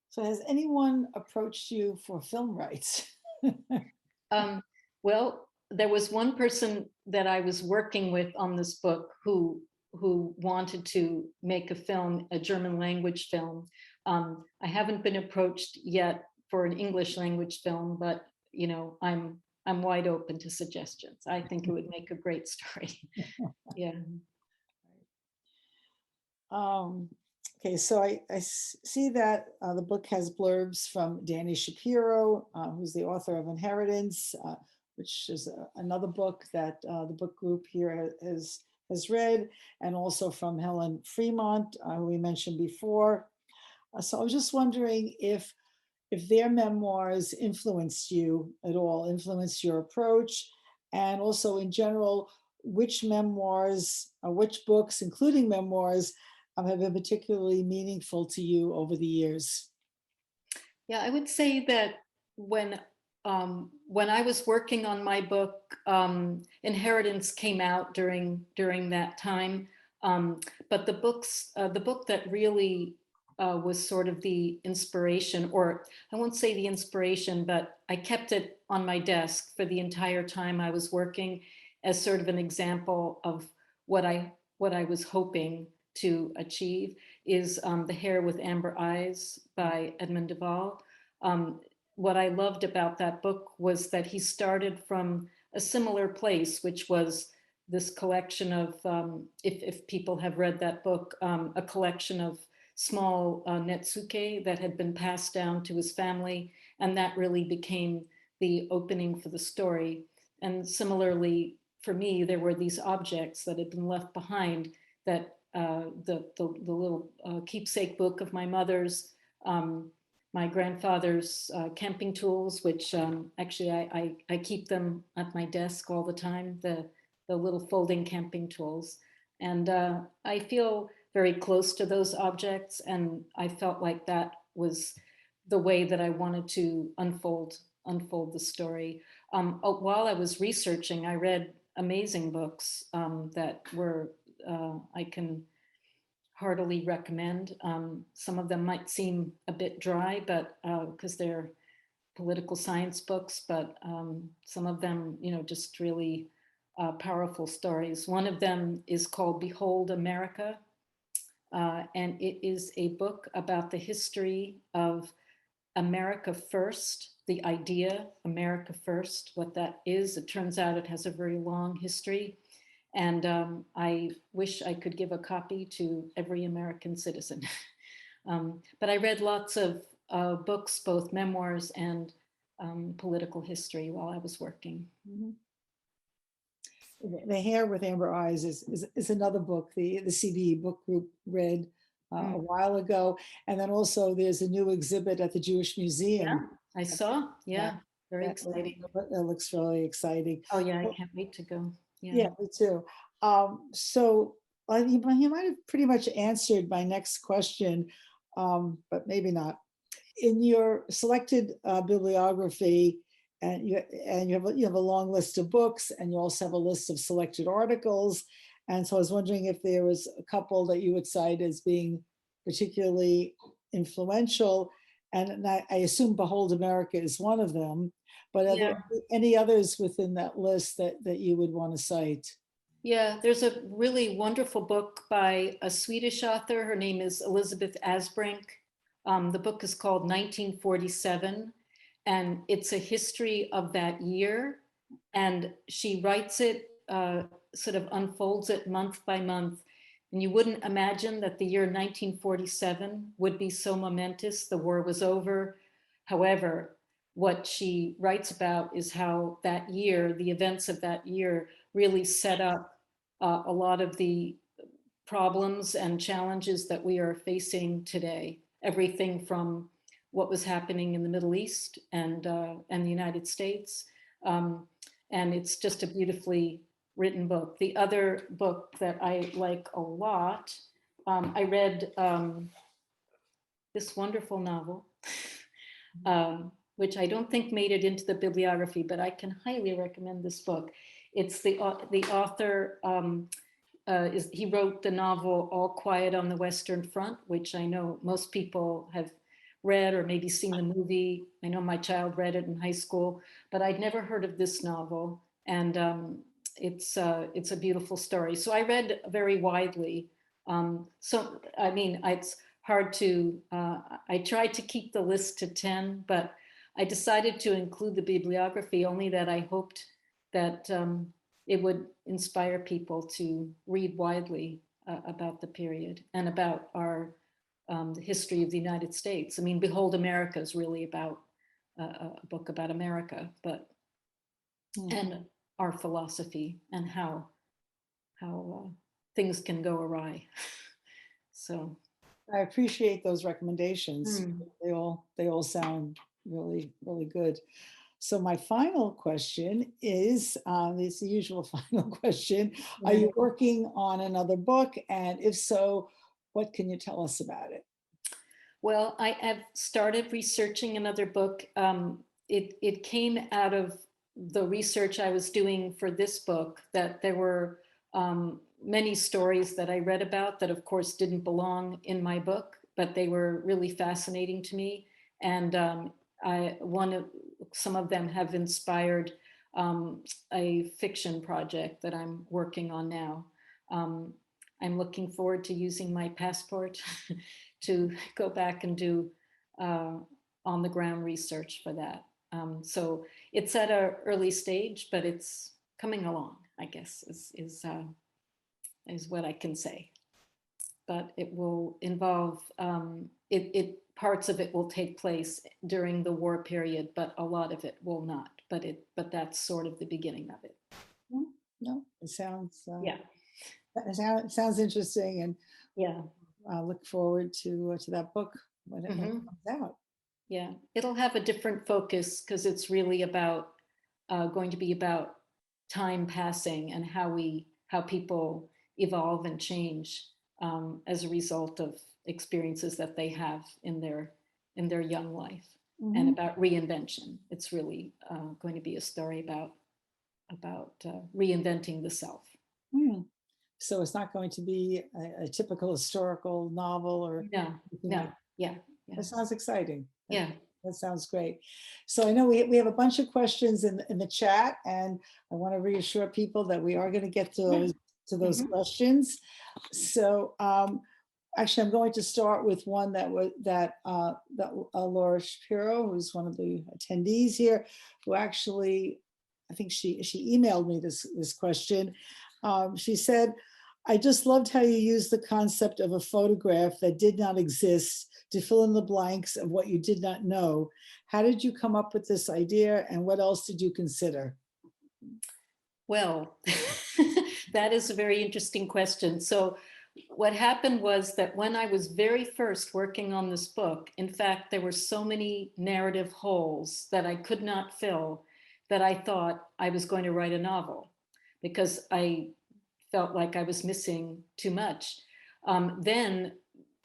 So has anyone approached you for film rights? Well, there was one person that I was working with on this book who wanted to make a film, a German language film. I haven't been approached yet for an English language film, but you know, I'm wide open to suggestions. I think it would make a great story. Yeah. Um, okay, so see that the book has blurbs from Danny Shapiro, who's the author of Inheritance, which is another book that the book group here has read, and also from Helen Fremont, who we mentioned before. So I was just wondering if their memoirs influenced you at all, influenced your approach, and also in general, which memoirs, or which books, including memoirs, have been particularly meaningful to you over the years. Yeah, I would say that when I was working on my book, Inheritance came out during that time. But the book that really was sort of the inspiration, or I won't say the inspiration, but I kept it on my desk for the entire time I was working as sort of an example of what I was hoping to achieve, is The Hare with Amber Eyes by Edmund Duval. What I loved about that book was that he started from a similar place, which was this collection of, if people have read that book, a collection of small netsuke that had been passed down to his family. And that really became the opening for the story. And similarly, for me, there were these objects that had been left behind that the little keepsake book of my mother's, my grandfather's camping tools, which actually I keep them at my desk all the time, the little folding camping tools. And I feel very close to those objects, and I felt like that was the way that I wanted to unfold the story. While I was researching, I read amazing books that were, I can heartily recommend. Some of them might seem a bit dry, but because they're political science books, but some of them, you know, just really powerful stories. One of them is called Behold America, and it is a book about the history of America First, the idea America First, what that is. It turns out it has a very long history. And I wish I could give a copy to every American citizen. But I read lots of books, both memoirs and political history while I was working. Mhm. The Hare with Amber Eyes is another book the CBE Book Group read a while ago. And then also there's a new exhibit at the Jewish Yeah, Museum. I saw. Yeah, very That, exciting. that looks really exciting. Oh yeah, I can't wait to go. Yeah. Yeah, me too. So you might have pretty much answered my next question, but maybe not. In your selected bibliography, and you have a long list of books, and you also have a list of selected articles. And so I was wondering if there was a couple that you would cite as being particularly influential. And I assume Behold America is one of them. But are Yeah. there any others within that list that you would want to cite? Yeah, there's a really wonderful book by a Swedish author. Her name is Elizabeth Asbrink. The book is called 1947, and it's a history of that year. And she writes it, sort of unfolds it month by month. And you wouldn't imagine that the year 1947 would be so momentous. The war was over. However, what she writes about is how that year, the events of that year, really set up a lot of the problems and challenges that we are facing today. Everything from what was happening in the Middle East and the United States. And it's just a beautifully written book. The other book that I like a lot, I read this wonderful novel, which I don't think made it into the bibliography, but I can highly recommend this book. It's the author he wrote the novel All Quiet on the Western Front, which I know most people have read or maybe seen the movie. I know my child read it in high school, but I'd never heard of this novel. And it's a beautiful story. So I read very widely. So, I mean, it's hard to, I tried to keep the list to 10, but I decided to include the bibliography only that I hoped that it would inspire people to read widely about the period and about our the history of the United States. I mean, Behold America is really about a book about America, but and our philosophy and how things can go awry. So I appreciate those recommendations. Mm. They all sound really, really good. So my final question is, it's the usual final question. Are you working on another book? And if so, what can you tell us about it? Well, I have started researching another book. It came out of the research I was doing for this book, that there were many stories that I read about that, of course, didn't belong in my book, but they were really fascinating to me. And some of them have inspired a fiction project that I'm working on now. I'm looking forward to using my passport to go back and do on the ground research for that. So it's at an early stage, but it's coming along, I guess, is what I can say. But it will involve, parts of it will take place during the war period, but a lot of it will not. But that's sort of the beginning of it. No, it sounds, Yeah. it sounds interesting, and Yeah. I look forward to that book when it comes out. Yeah, it'll have a different focus because it's really about going to be about time passing and how people evolve and change as a result of experiences that they have in their young life, and about reinvention. It's really going to be a story about reinventing the self. So it's not going to be a typical historical novel or No, yeah. That sounds exciting. Yeah. That sounds great. So I know we have a bunch of questions in the chat, and I want to reassure people that we are going to get to those questions. So actually, I'm going to start with one that Laura Shapiro, who's one of the attendees here, who actually, I think she emailed me this question. She said, I just loved how you used the concept of a photograph that did not exist to fill in the blanks of what you did not know. How did you come up with this idea, and what else did you consider? Well, that is a very interesting question. So what happened was that when I was very first working on this book, in fact, there were so many narrative holes that I could not fill that I thought I was going to write a novel, because I felt like I was missing too much. Then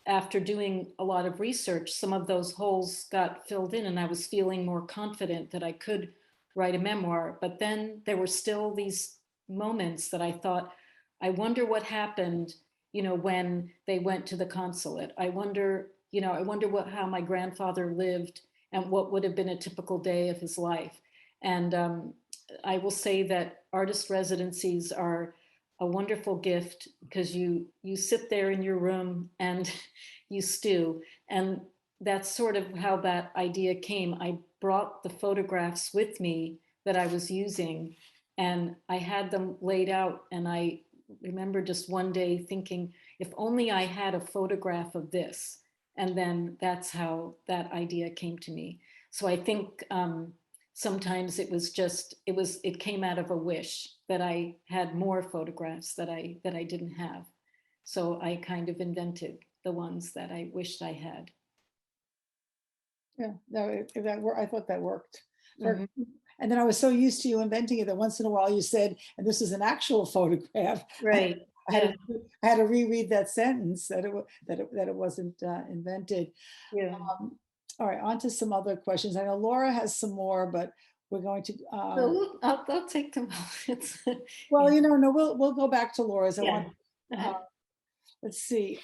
after doing a lot of research, some of those holes got filled in, and I was feeling more confident that I could write a memoir. But then there were still these moments that I thought, I wonder what happened, when they went to the consulate. I wonder how my grandfather lived and what would have been a typical day of his life. And I will say that artist residencies are a wonderful gift, because you sit there in your room and you stew. And that's sort of how that idea came. I brought the photographs with me that I was using, and I had them laid out. And I remember just one day thinking, if only I had a photograph of this. And then that's how that idea came to me. So I think sometimes it came out of a wish that I had more photographs that I didn't have. So I kind of invented the ones that I wished I had. Yeah, no, I thought that worked. And then I was so used to you inventing it that once in a while you said, and this is an actual photograph. Right. I had to reread that sentence, that it wasn't invented. Yeah. All right, on to some other questions. I know Laura has some more, but we're going to. So I'll take them. Well, no, we'll go back to Laura's. I Yeah. Let's see.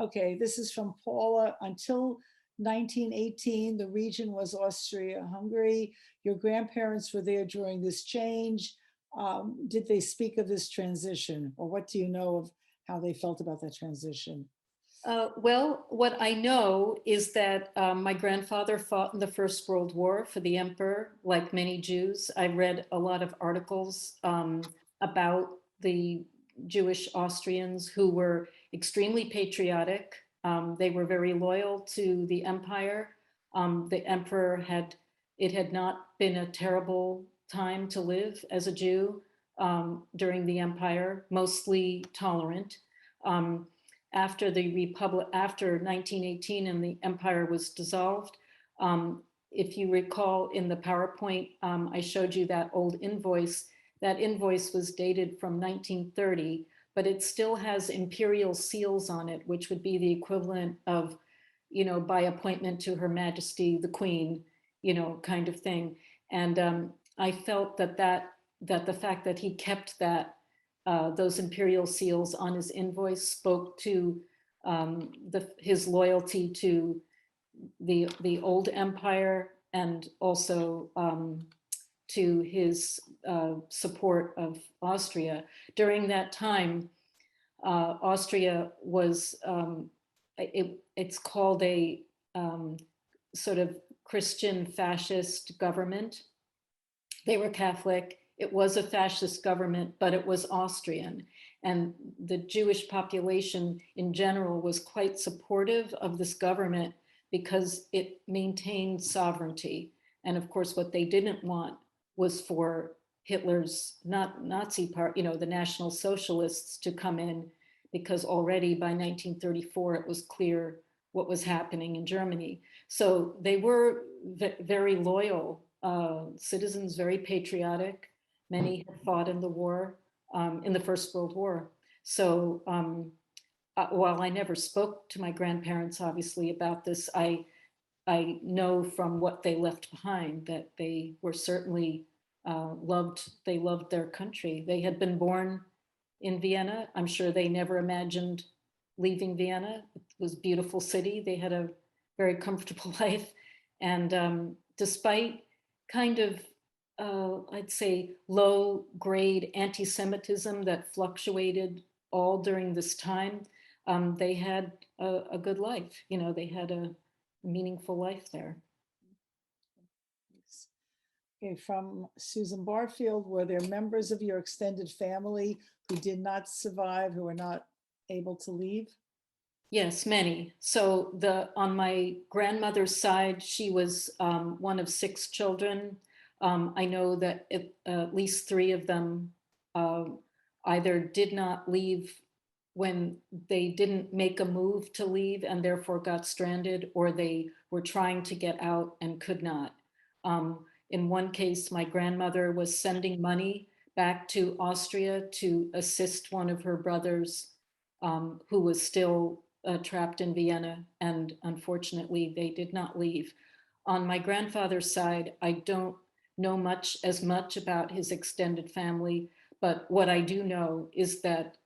Okay, this is from Paula. Until 1918, the region was Austria-Hungary. Your grandparents were there during this change. Did they speak of this transition, or what do you know of how they felt about that transition? Well, what I know is that my grandfather fought in the First World War for the emperor, like many Jews. I read a lot of articles about the Jewish Austrians who were extremely patriotic. They were very loyal to the empire. The emperor it had not been a terrible time to live as a Jew during the empire, mostly tolerant. Um, After the Republic, after 1918 and the empire was dissolved, if you recall in the PowerPoint, I showed you that old invoice. That invoice was dated from 1930, but it still has imperial seals on it, which would be the equivalent of, by appointment to Her Majesty the Queen, kind of thing. And I felt that the fact that he kept those imperial seals on his invoice spoke to his loyalty to the old empire, and also to his support of Austria. During that time, Austria was, it's called a sort of Christian fascist government. They were Catholic. It was a fascist government, but it was Austrian. And the Jewish population in general was quite supportive of this government because it maintained sovereignty. And of course, what they didn't want was for Hitler's Nazi part, the National Socialists to come in, because already by 1934, it was clear what was happening in Germany. So they were very loyal citizens, very patriotic. Many had fought in the war, in the First World War. So while I never spoke to my grandparents, obviously, about this, I know from what they left behind that they were certainly they loved their country. They had been born in Vienna. I'm sure they never imagined leaving Vienna. It was a beautiful city. They had a very comfortable life. And despite kind of, I'd say, low grade anti-Semitism that fluctuated all during this time, they had a good life. They had a meaningful life there. Okay, from Susan Barfield, were there members of your extended family who did not survive, who were not able to leave? Yes, many. So on my grandmother's side, she was one of 6 children. I know that at least 3 of them either did not leave when they didn't make a move to leave and therefore got stranded, or they were trying to get out and could not. In one case, my grandmother was sending money back to Austria to assist one of her brothers who was still trapped in Vienna, and unfortunately they did not leave. On my grandfather's side, I don't know as much about his extended family, but what I do know is that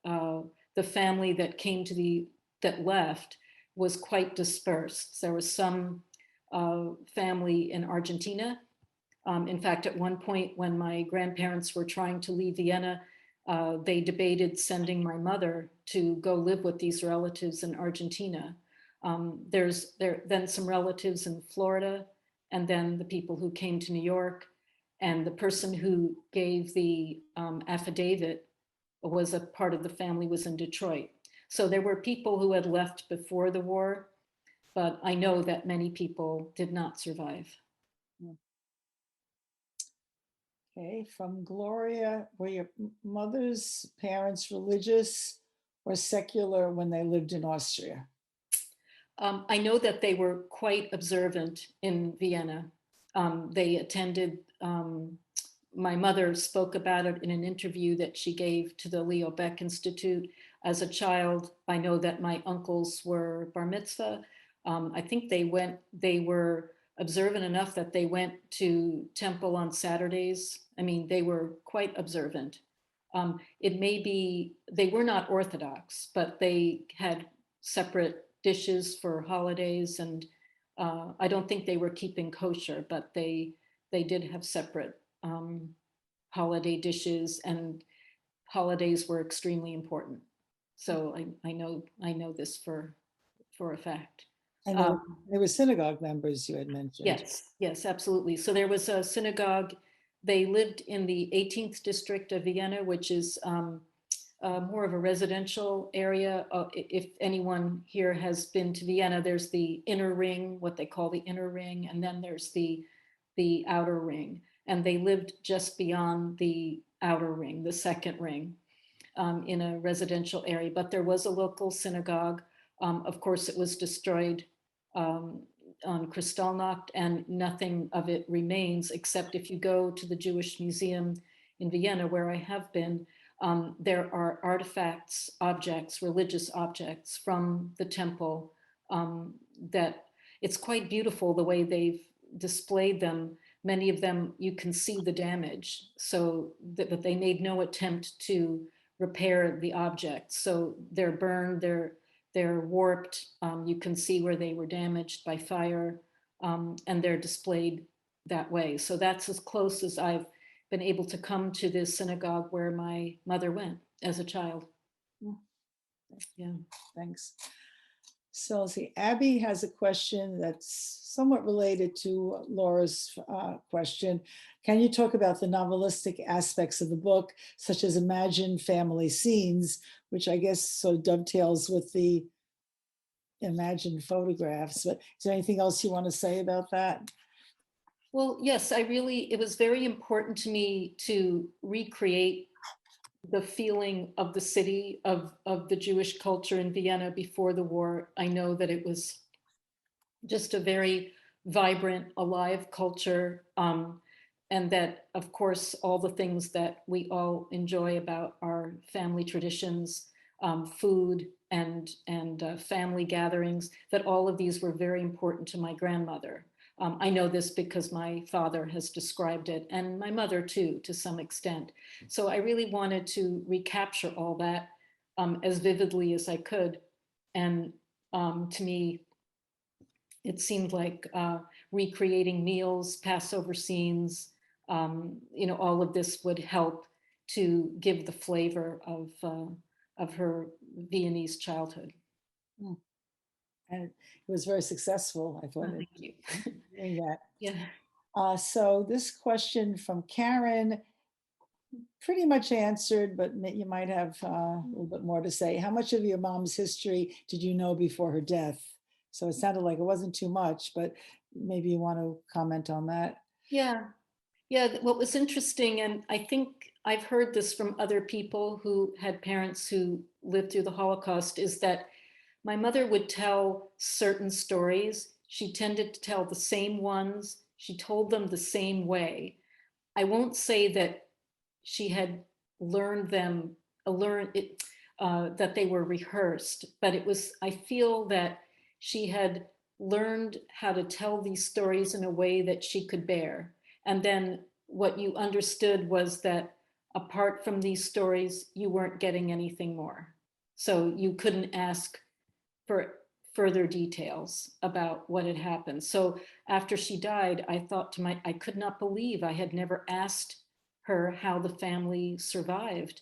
the family that left was quite dispersed. There was some family in Argentina. In fact, at one point when my grandparents were trying to leave Vienna, they debated sending my mother to go live with these relatives in Argentina. There's then some relatives in Florida, and then the people who came to New York, and the person who gave the affidavit was a part of the family was in Detroit. So there were people who had left before the war, but I know that many people did not survive. Okay, from Gloria, were your mother's parents religious or secular when they lived in Austria? I know that they were quite observant in Vienna. They attended, my mother spoke about it in an interview that she gave to the Leo Baeck Institute. As a child, I know that my uncles were bar mitzvah. I think they were observant enough that they went to temple on Saturdays. I mean, they were quite observant. It may be, they were not Orthodox, but they had separate dishes for holidays, and I don't think they were keeping kosher, but they did have separate holiday dishes, and holidays were extremely important. So I know this for a fact. And Um, there were synagogue members you had mentioned. yes, absolutely. So there was a synagogue. They lived in the 18th district of Vienna, which is more of a residential area. If anyone here has been to Vienna, there's the inner ring, what they call the inner ring, and then there's the outer ring. And they lived just beyond the outer ring, the second ring, in a residential area. But there was a local synagogue. Of course, it was destroyed on Kristallnacht, and nothing of it remains, except if you go to the Jewish Museum in Vienna, where I have been, there are artifacts, objects, religious objects from the temple that it's quite beautiful the way they've displayed them. Many of them, you can see the damage, so that, but they made no attempt to repair the objects. So they're burned, they're warped. You can see where they were damaged by fire, and they're displayed that way. So that's as close as I've been able to come to this synagogue where my mother went as a child. Yeah. Thanks. So let's see, Abby has a question that's somewhat related to Laura's question. Can you talk about the novelistic aspects of the book, such as imagined family scenes, which I guess so dovetails with the imagined photographs, but is there anything else you want to say about that? Well, yes, it was very important to me to recreate the feeling of the city, of the Jewish culture in Vienna before the war. I know that it was just a very vibrant, alive culture. And that, of course, all the things that we all enjoy about our family traditions, food and family gatherings, that all of these were very important to my grandmother. I know this because my father has described it, and my mother too, to some extent. So I really wanted to recapture all that as vividly as I could. And to me, it seemed like recreating meals, Passover scenes, all of this would help to give the flavor of her Viennese childhood. And it was very successful, I thought, Thank you. doing that. Yeah. So this question from Karen, pretty much answered, but you might have a little bit more to say. How much of your mom's history did you know before her death? So it sounded like it wasn't too much, but maybe you want to comment on that. Yeah. Yeah. What was interesting, and I think I've heard this from other people who had parents who lived through the Holocaust, is that my mother would tell certain stories. She tended to tell the same ones. She told them the same way. I won't say that she had learned them, that they were rehearsed, but I feel that she had learned how to tell these stories in a way that she could bear. And then what you understood was that apart from these stories, you weren't getting anything more. So you couldn't ask for further details about what had happened. So after she died, I thought I could not believe I had never asked her how the family survived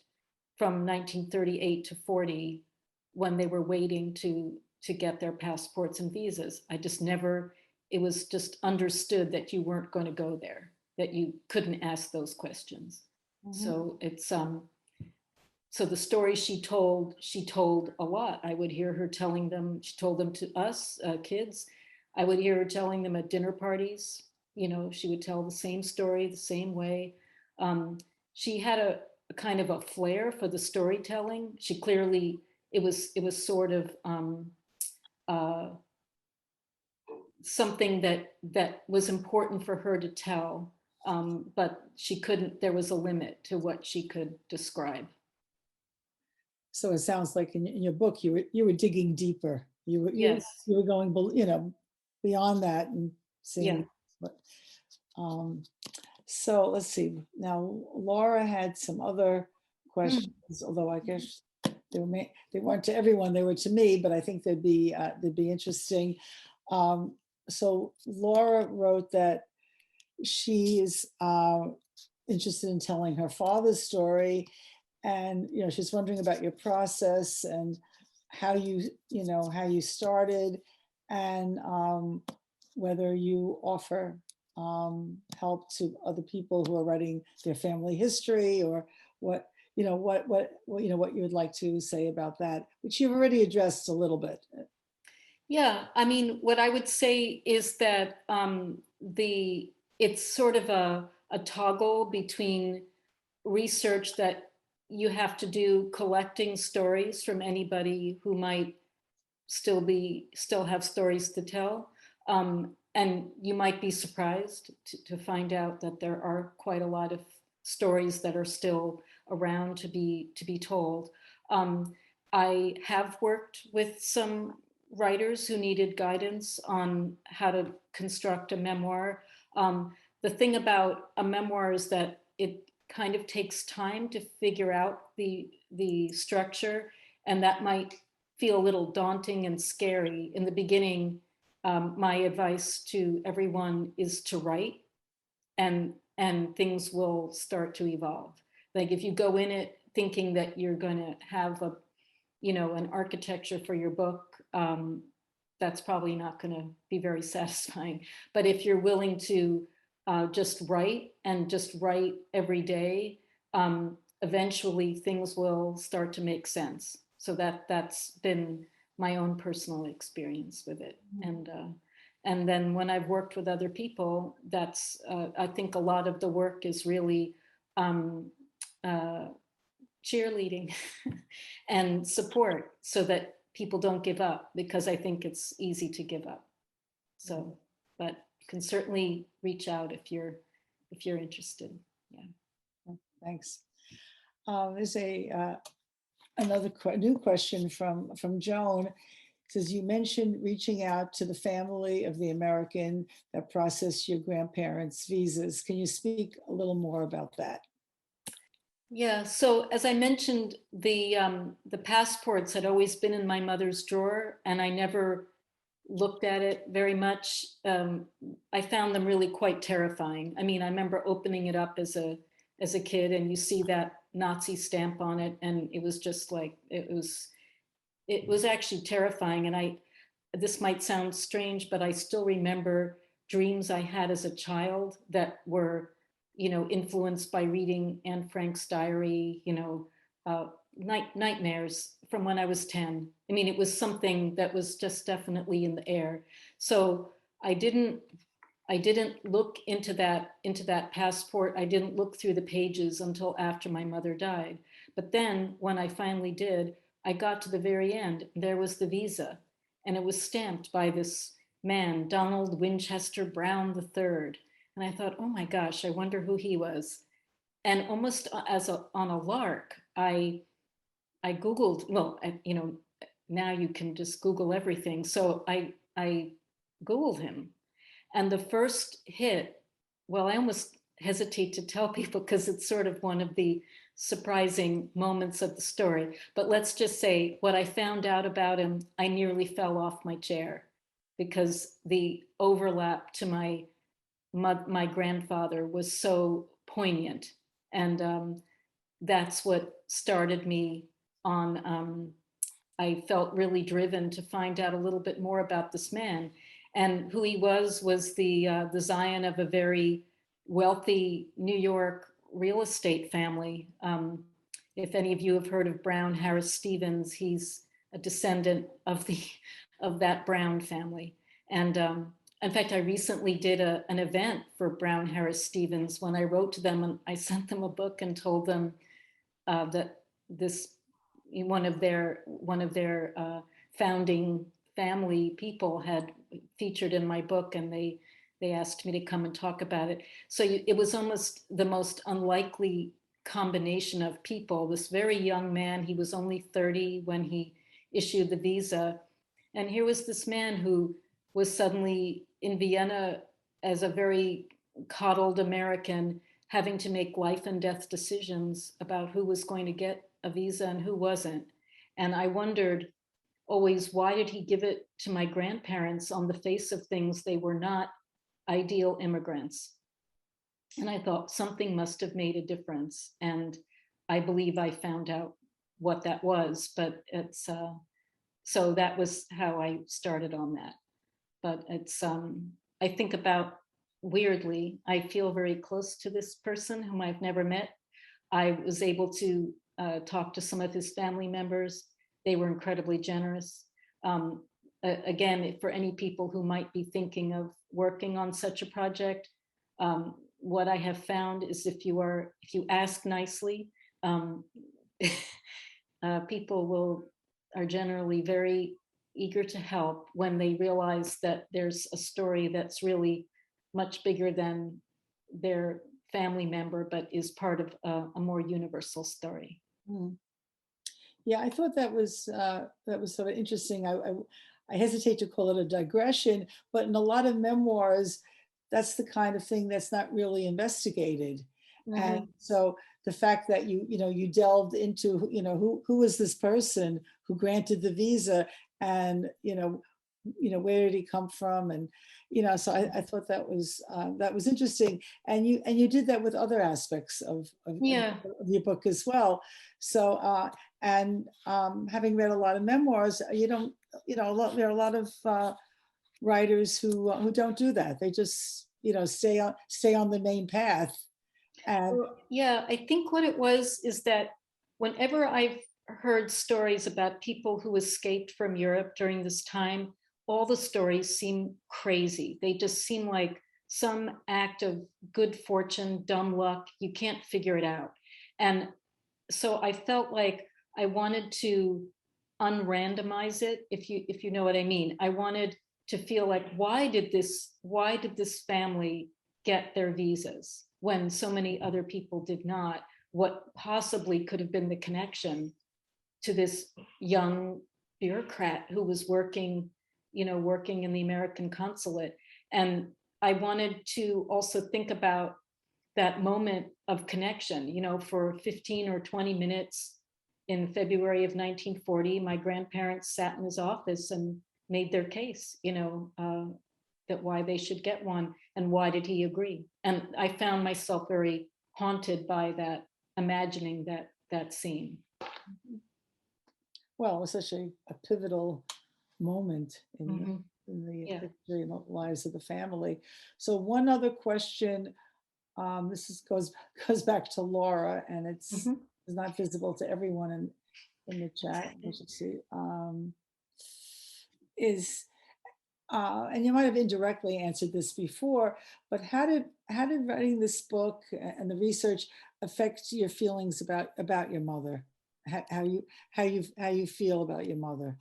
from 1938 to 40, when they were waiting to get their passports and visas. I just never, it was just understood that you weren't going to go there, that you couldn't ask those questions. So it's so the stories she told a lot. I would hear her telling them, she told them to us kids. I would hear her telling them at dinner parties. She would tell the same story the same way. She had a kind of a flair for the storytelling. She clearly, it was sort of something that was important for her to tell, but she couldn't, there was a limit to what she could describe. So it sounds like in your book, you were digging deeper. Yes. You were going, beyond that and seeing. Yeah. But, so let's see. Now, Laura had some other questions, although I guess they weren't to everyone, they were to me, but I think they'd be interesting. So Laura wrote that she is interested in telling her father's story, and she's wondering about your process and how you started, and whether you offer help to other people who are writing their family history, or what you would like to say about that, which you've already addressed a little bit. Yeah, I mean, what I would say is that it's sort of a toggle between research that you have to do, collecting stories from anybody who might still have stories to tell. And you might be surprised to find out that there are quite a lot of stories that are still around to be told. I have worked with some writers who needed guidance on how to construct a memoir. The thing about a memoir is that it kind of takes time to figure out the structure, and that might feel a little daunting and scary in the beginning. My advice to everyone is to write, and things will start to evolve. Like if you go in it thinking that you're going to have an architecture for your book, that's probably not going to be very satisfying. But if you're willing to just write every day, eventually things will start to make sense. So that's been my own personal experience with it. And then when I've worked with other people, that's I think a lot of the work is really cheerleading and support, so that people don't give up, because I think it's easy to give up. So, but you can certainly reach out if you're interested. Yeah. Thanks. There's another new question from Joan. It says, you mentioned reaching out to the family of the American that processed your grandparents' visas. Can you speak a little more about that? Yeah, so as I mentioned, the passports had always been in my mother's drawer, and I never looked at it very much. I found them really quite terrifying. I mean, I remember opening it up as a kid, and you see that Nazi stamp on it, and it was just like, it was actually terrifying. And this might sound strange, but I still remember dreams I had as a child that were influenced by reading Anne Frank's diary, nightmares from when I was 10. I mean, it was something that was just definitely in the air. So I didn't look into that passport. I didn't look through the pages until after my mother died. But then when I finally did, I got to the very end. There was the visa, and it was stamped by this man, Donald Winchester Brown III. And I thought, oh my gosh, I wonder who he was. And almost on a lark, I Googled, well, now you can just Google everything. So I Googled him. And the first hit, well, I almost hesitate to tell people because it's sort of one of the surprising moments of the story. But let's just say what I found out about him, I nearly fell off my chair, because the overlap to my grandfather was so poignant. And that's what started me on, I felt really driven to find out a little bit more about this man. And who he was the scion of a very wealthy New York real estate family. If any of you have heard of Brown Harris Stevens, he's a descendant of that Brown family. And in fact, I recently did an event for Brown Harris Stevens when I wrote to them, and I sent them a book and told them that one of their founding family people had featured in my book, and they asked me to come and talk about it. So it was almost the most unlikely combination of people. This very young man, he was only 30 when he issued the visa. And here was this man who was suddenly in Vienna as a very coddled American, having to make life and death decisions about who was going to get a visa and who wasn't. And I wondered always, why did he give it to my grandparents? On the face of things, they were not ideal immigrants. And I thought something must have made a difference. And I believe I found out what that was, but it's, so that was how I started on that. But it's, I think about, weirdly, I feel very close to this person whom I've never met. I was able to talk to some of his family members. They were incredibly generous. Again, for any people who might be thinking of working on such a project, what I have found is if you ask nicely, people are generally very eager to help when they realize that there's a story that's really much bigger than their family member, but is part of a more universal story. Mm. Yeah, I thought that was sort of interesting. I hesitate to call it a digression, but in a lot of memoirs, that's the kind of thing that's not really investigated. Mhm. And so the fact that you delved into who is this person who granted the visa, and where did he come from, and so I thought that was interesting, and you did that with other aspects of Yeah. your book as well. So having read a lot of memoirs, there are a lot of writers who don't do that. They just stay on the main path. And Yeah, I think what it was is that whenever I've heard stories about people who escaped from Europe during this time, all the stories seem crazy. They just seem like some act of good fortune, dumb luck. You can't figure it out. And so I felt like I wanted to unrandomize it, if you know what I mean. I wanted to feel like, why did this family get their visas when so many other people did not? What possibly could have been the connection to this young bureaucrat who was working in the American consulate? And I wanted to also think about that moment of connection, for 15 or 20 minutes in February of 1940, my grandparents sat in his office and made their case, that why they should get one and why did he agree. And I found myself very haunted by that, imagining that scene. well, it was such a pivotal moment in Mhm. the Yeah. history and the lives of the family. So one other question, goes back to Laura, and it's Mhm. not visible to everyone in the chat. We should see. Is and you might have indirectly answered this before, but how did writing this book and the research affect your feelings about your mother? How you feel about your mother?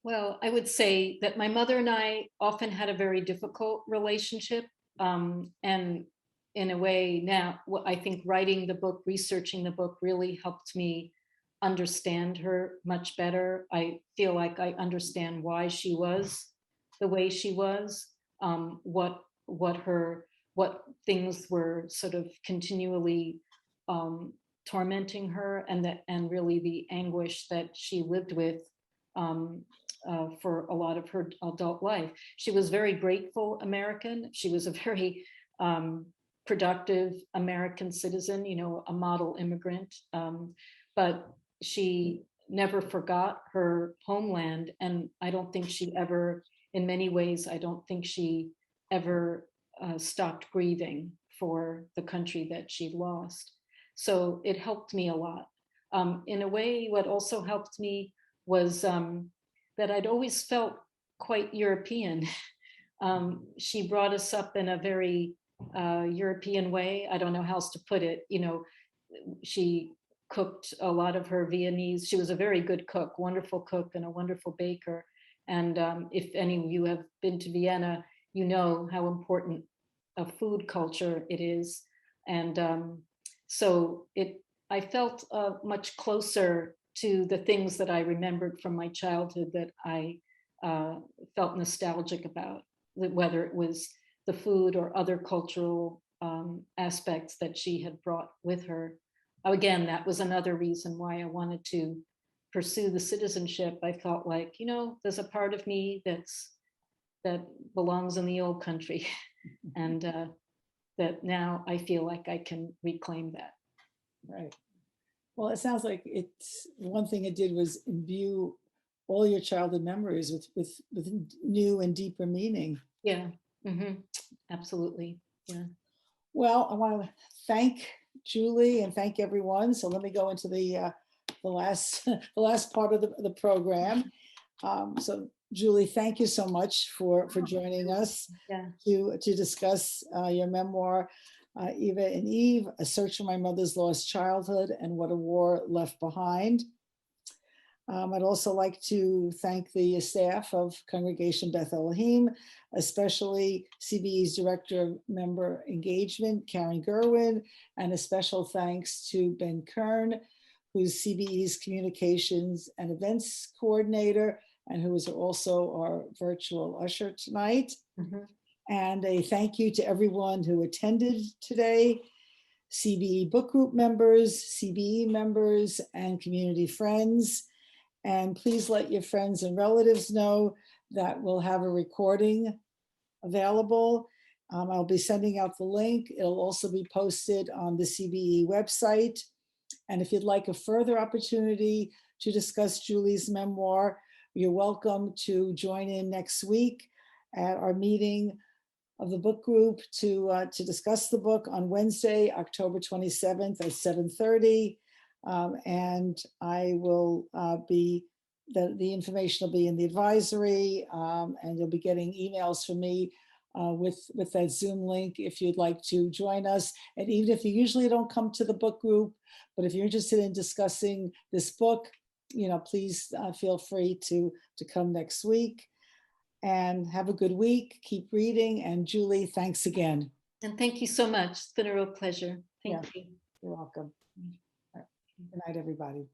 Well, I would say that my mother and I often had a very difficult relationship. And in a way now, I think writing the book, researching the book really helped me understand her much better. I feel like I understand why she was the way she was, what things were sort of continually tormenting her, and really the anguish that she lived with for a lot of her adult life. She was very grateful American. She was a very productive American citizen, a model immigrant. But she never forgot her homeland. And I don't think she ever, in many ways, I don't think she ever stopped grieving for the country that she lost. So it helped me a lot. In a way, what also helped me was that I'd always felt quite European. She brought us up in a very European way. I don't know how else to put it. She cooked a lot of her Viennese. She was a very good cook, wonderful cook, and a wonderful baker. And if any of you have been to Vienna, you know how important a food culture it is. And so I felt much closer to the things that I remembered from my childhood that I felt nostalgic about, whether it was the food or other cultural aspects that she had brought with her. Again, that was another reason why I wanted to pursue the citizenship. I felt like, there's a part of me that belongs in the old country, and that now I feel like I can reclaim that. Right. Well, it sounds like it's one thing it did was imbue all your childhood memories with new and deeper meaning. Yeah, absolutely. Yeah. Well, I want to thank Julie and thank everyone. So let me go into the last the last part of the program. So Julie, thank you so much for joining us Yeah. to discuss your memoir, Eva and Eve: A Search for My Mother's Lost Childhood and What a War Left Behind. I'd also like to thank the staff of Congregation Beth Elohim, especially CBE's Director of Member Engagement, Karen Gerwin, and a special thanks to Ben Kern, who's CBE's Communications and Events Coordinator, and who is also our virtual usher tonight. And a thank you to everyone who attended today: CBE Book Group members, CBE members, and community friends. And please let your friends and relatives know that we'll have a recording available. I'll be sending out the link. It'll also be posted on the CBE website. And if you'd like a further opportunity to discuss Julie's memoir, you're welcome to join in next week at our meeting of the book group to discuss the book on Wednesday, October 27th at 7:30. And I will be, the information will be in the advisory, and you'll be getting emails from me with that Zoom link if you'd like to join us. And even if you usually don't come to the book group, but if you're interested in discussing this book, please feel free to come next week. And have a good week. Keep reading. And Julie, thanks again. And thank you so much. It's been a real pleasure. Thank you. You're welcome. Good night, everybody.